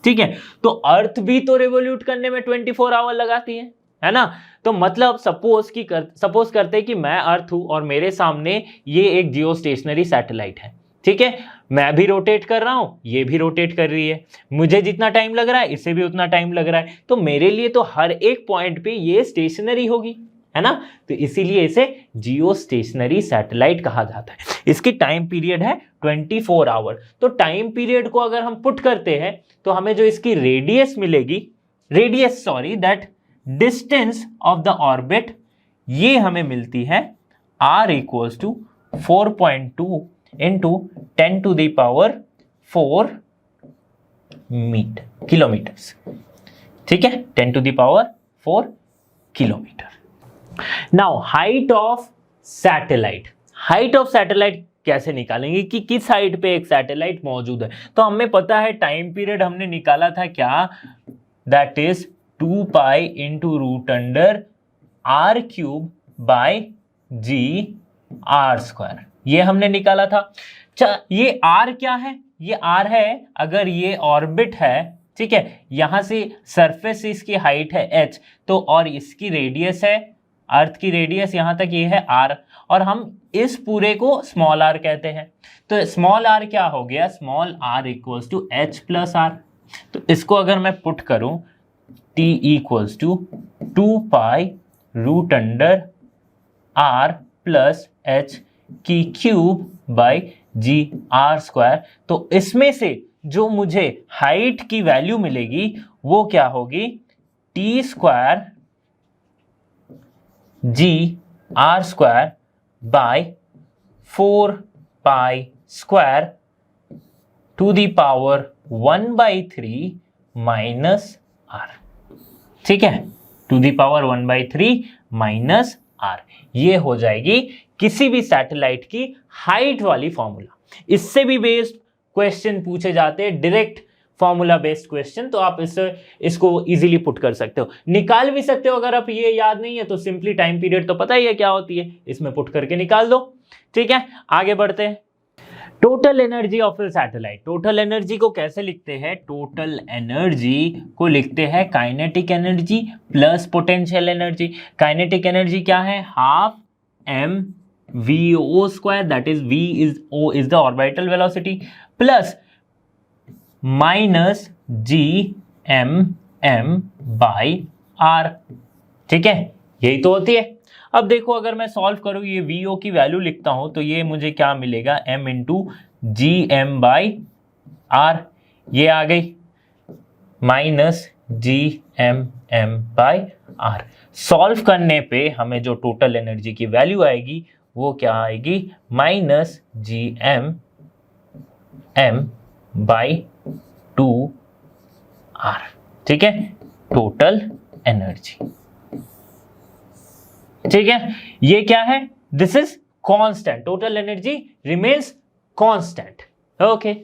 ठीक है। तो अर्थ भी तो रेवोल्यूट करने में 24 आवर लगाती है ना। तो मतलब सपोज करते हैं कि मैं अर्थ हूं और मेरे सामने ये एक जियो स्टेशनरी सैटेलाइट है, ठीक है, मैं भी रोटेट कर रहा हूं, ये भी रोटेट कर रही है, मुझे जितना टाइम लग रहा है इसे भी उतना टाइम लग रहा है, तो मेरे लिए तो हर एक पॉइंट पे ये स्टेशनरी होगी, है ना, तो इसीलिए इसे जियो स्टेशनरी सैटेलाइट कहा जाता है। इसकी टाइम पीरियड है 24 आवर। तो टाइम पीरियड को अगर हम पुट करते हैं तो हमें जो इसकी radius that distance of the orbit, ये हमें मिलती है r equals to 4.2 into 10 to the power 4 kilometres, ठीक है, 10 to the power 4 kilometre. Now height of satellite, कैसे निकालेंगे कि किस हाइट पे एक सैटेलाइट मौजूद है। तो हमें पता है टाइम पीरियड हमने निकाला था क्या, that is 2 pi into root under r cube by G R square, ये हमने निकाला था। ये r क्या है, ये r है अगर ये ऑर्बिट है, ठीक है, यहां से सरफेस इसकी हाइट है h, तो और इसकी रेडियस है, अर्थ की रेडियस यहां तक ये है r, और हम इस पूरे को स्मॉल r कहते हैं। तो स्मॉल r क्या हो गया, small r equals to h plus r। तो इसको अगर मैं पुट करूं t equals to 2 pi root under r plus h की cube by G R square, तो इसमें से जो मुझे हाइट की वैल्यू मिलेगी वो क्या होगी, t square G R square by 4 pi square to the power 1/3 minus r, ठीक है, to the power 1/3 minus r, ये हो जाएगी किसी भी सैटेलाइट की हाइट वाली फॉर्मूला। इससे भी बेस्ड क्वेश्चन पूछे जाते हैं, डायरेक्ट फॉर्मूला बेस्ड क्वेश्चन, तो आप इसको इजीली पुट कर सकते हो, निकाल भी सकते हो। अगर आप ये याद नहीं है तो सिंपली टाइम पीरियड तो पता ही है क्या होती है, इसमें पुट करके निकाल दो, ठीक है। आगे बढ़ते हैं। Total energy of A satellite, total energy को कैसे लिखते हैं, टोटल एनर्जी को लिखते हैं kinetic energy plus potential energy. Kinetic energy क्या है, half m v square, that is v is o is the orbital velocity, plus minus g m m by r. ठीक है, यही तो होती है. अब देखो अगर मैं सॉल्व करूं, ये vo की वैल्यू लिखता हूं तो ये मुझे क्या मिलेगा, m into G M by R, ये आ गई minus G M M by R. Solve करने पे हमें जो टोटल एनर्जी की वैल्यू आएगी वो क्या आएगी, minus G M M by 2r. ठीक है, टोटल एनर्जी. ठीक है, ये क्या है, this is constant, total energy remains constant. Okay,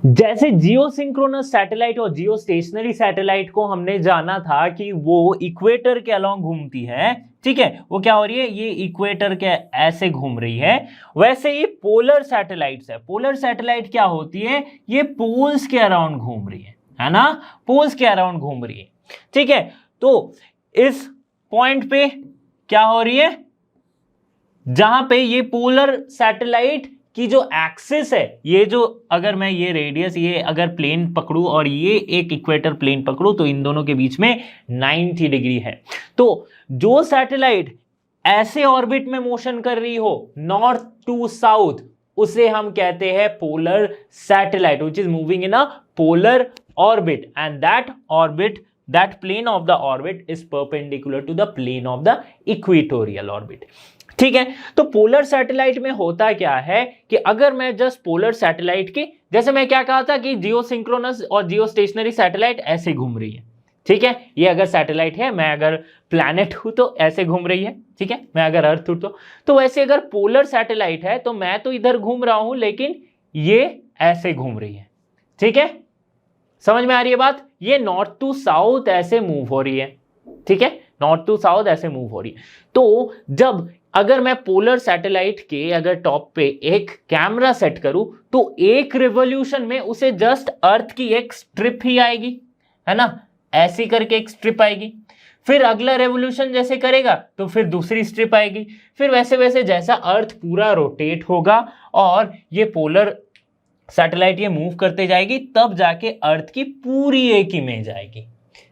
जैसे जियोसिंक्रोनस सैटेलाइट और जियो स्टेशनरी सैटेलाइट को हमने जाना था कि वो इक्वेटर के अलोंग घूमती है. ठीक है, वो क्या हो रही है, ये इक्वेटर के ऐसे घूम रही है. वैसे ये पोलर सैटेलाइट्स है. पोलर सैटेलाइट क्या होती है, ये पोल्स के अराउंड घूम रही है ना, पोल्स के अराउंड घूम रही है. ठीक है, तो इस पॉइंट पे क्या हो रही है, जहां पे ये पोलर सैटेलाइट की जो एक्सिस है, ये जो अगर मैं ये रेडियस, ये अगर प्लेन पकड़ूं और ये एक इक्वेटर प्लेन पकड़ूं तो इन दोनों के बीच में 90 डिग्री है. तो जो सैटेलाइट ऐसे ऑर्बिट में मोशन कर रही हो नॉर्थ टू साउथ, उसे हम कहते हैं polar satellite, which is moving in a polar orbit, and that orbit, that plane of the orbit is perpendicular to the plane of the equatorial orbit. ठीक है, तो पोलर सैटेलाइट में होता क्या है कि अगर मैं जस्ट पोलर सैटेलाइट के, जैसे मैं क्या कहा था कि जियो सिंक्रोनस और जियो स्टेशनरी सैटेलाइट ऐसे घूम रही है. ठीक है, ये अगर सैटेलाइट है, मैं अगर प्लैनेट हूं तो ऐसे घूम रही है. ठीक है, मैं अगर अर्थ हूं तो वैसे अगर पोलर सैटेलाइट है तो मैं तो इधर घूम रहा हूं लेकिन ये ऐसे घूम रही है. ठीक है, समझ में आ रही है बात, ये नॉर्थ टू साउथ ऐसे मूव हो रही है. ठीक है, नॉर्थ टू साउथ ऐसे मूव हो रही है. तो जब अगर मैं पोलर सैटेलाइट के अगर टॉप पे एक कैमरा सेट करूं तो एक रिवॉल्यूशन में उसे जस्ट अर्थ की एक स्ट्रिप ही आएगी, है ना, ऐसी करके एक स्ट्रिप आएगी. फिर अगला रेवोल्यूशन जैसे करेगा तो फिर दूसरी स्ट्रिप आएगी. फिर वैसे वैसे जैसा अर्थ पूरा रोटेट होगा और ये पोलर सैटेलाइट ये मूव करते जाएगी, तब जाके अर्थ की पूरी एक इमेज आएगी.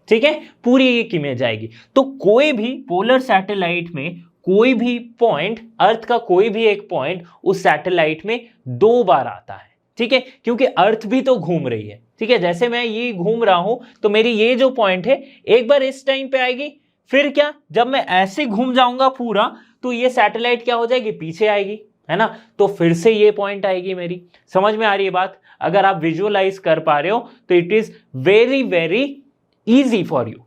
ठीक है, पूरी एक इमेज आएगी. तो कोई भी पोलर सैटेलाइट में कोई भी पॉइंट, अर्थ का कोई भी एक पॉइंट उस सैटेलाइट में 2 बार आता है. ठीक है, क्योंकि अर्थ भी तो घूम रही है. ठीक है, जैसे मैं ये घूम रहा हूं तो मेरी ये जो पॉइंट है एक बार इस टाइम पे आएगी, फिर क्या, जब मैं ऐसे घूम जाऊंगा पूरा तो ये सैटेलाइट क्या हो जाएगी, पीछे आएगी, है ना, तो फिर से ये पॉइंट आएगी मेरी. समझ में आ रही है बात, अगर आप विजुअलाइज कर पा रहे हो तो it is very very easy for you.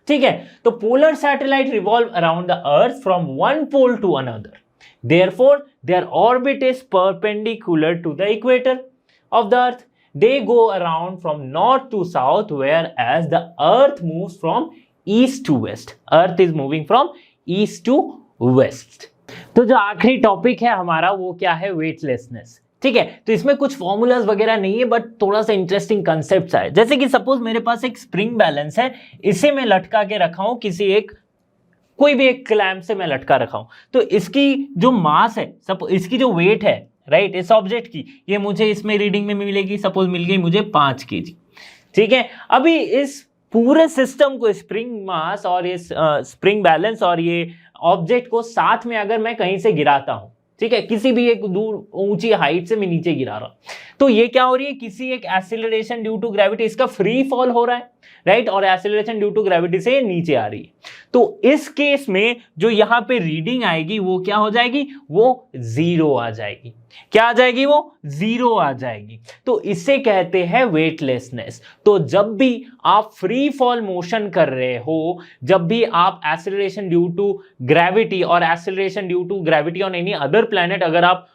ठीक है, तो polar satellite revolve around the earth from one pole to another, therefore their orbit is perpendicular to the equator of the earth. They go around from north to south, whereas the earth moves from east to west. Earth is moving from east to west. तो जो आखिरी topic है हमारा वो क्या है, weightlessness. ठीक है, तो इसमें कुछ फॉर्मूलाज वगैरह नहीं है, बट थोड़ा सा इंटरेस्टिंग कंसेप्ट है. जैसे कि सपोज मेरे पास एक स्प्रिंग बैलेंस है, इसे मैं लटका के रखा हूं किसी एक, कोई भी एक क्लैंप से मैं लटका रखा हूं, तो इसकी जो मास है, सपोज इसकी जो वेट है, राइट, इस ऑब्जेक्ट की, ये मुझे इसमें रीडिंग में मिलेगी, सपोज मिल गई मुझे 5 kg. ठीक है, अभी इस पूरे सिस्टम को, स्प्रिंग मास और इस स्प्रिंग बैलेंस और ये ऑब्जेक्ट को साथ में अगर मैं कहीं से गिराता हूं, ठीक है, किसी भी एक दूर ऊंची हाइट से मैं नीचे गिरा रहा हूं, तो ये क्या हो रही है, किसी एक एक्सीलरेशन ड्यू टू ग्रेविटी, इसका फ्री फॉल हो रहा है, राइट, और एक्सीलरेशन ड्यू टू ग्रेविटी से नीचे आ रही है. तो इस केस में जो यहां पे रीडिंग आएगी वो क्या हो जाएगी, वो 0 आ जाएगी. क्या आ जाएगी, वो 0 आ जाएगी. तो इसे कहते हैं वेटलेसनेस. तो जब भी आप फ्री फॉल मोशन कर रहे हो, जब भी आप एक्सीलरेशन ड्यू टू ग्रेविटी और acceleration due to gravity on any other planet, अगर आप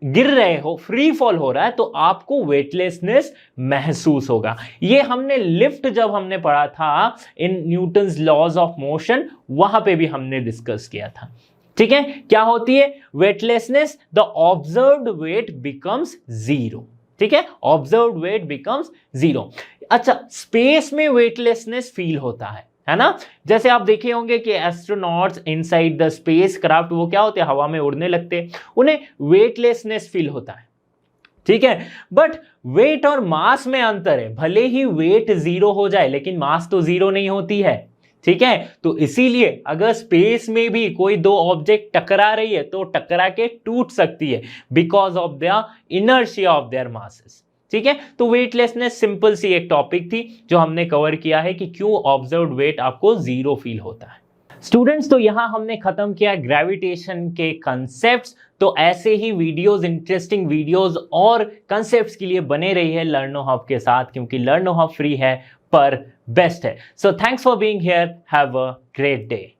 गिर रहे हो, फ्री फॉल हो रहा है, तो आपको वेटलेसनेस महसूस होगा. ये हमने लिफ्ट जब हमने पढ़ा था इन न्यूटन्स लॉज ऑफ मोशन, वहां पे भी हमने डिस्कस किया था. ठीक है, क्या होती है weightlessness, the observed weight becomes 0. ठीक है, ऑब्जर्व्ड वेट बिकम्स 0. अच्छा, स्पेस में वेटलेसनेस फील होता है. है ना। जैसे आप देखे होंगे कि astronauts inside the space craft वो क्या होते हैं, हवा में उड़ने लगते हैं, उन्हें वेटलेसनेस फील होता है, ठीक है। बट वेट और मास में अंतर है, भले ही वेट 0 हो जाए लेकिन मास तो 0 नहीं होती है, ठीक है। तो इसीलिए अगर स्पेस में भी कोई दो ऑब्जेक्ट टकरा रही है तो टकरा के टूट सकती है because of the inertia of their masses, ठीक है। तो वेटलेसनेस सिंपल सी एक टॉपिक थी जो हमने कवर किया है कि क्यों ऑब्जर्व्ड वेट आपको 0 फील होता है। स्टूडेंट्स, तो यहां हमने खत्म किया ग्रेविटेशन के कंसेप्ट्स। तो ऐसे ही वीडियोस, इंटरेस्टिंग वीडियोस और कंसेप्ट्स के लिए बने रहिए लर्नो हब के साथ, क्योंकि लर्नो हब फ्री है पर बेस्ट है। So thanks for being here, have a great day.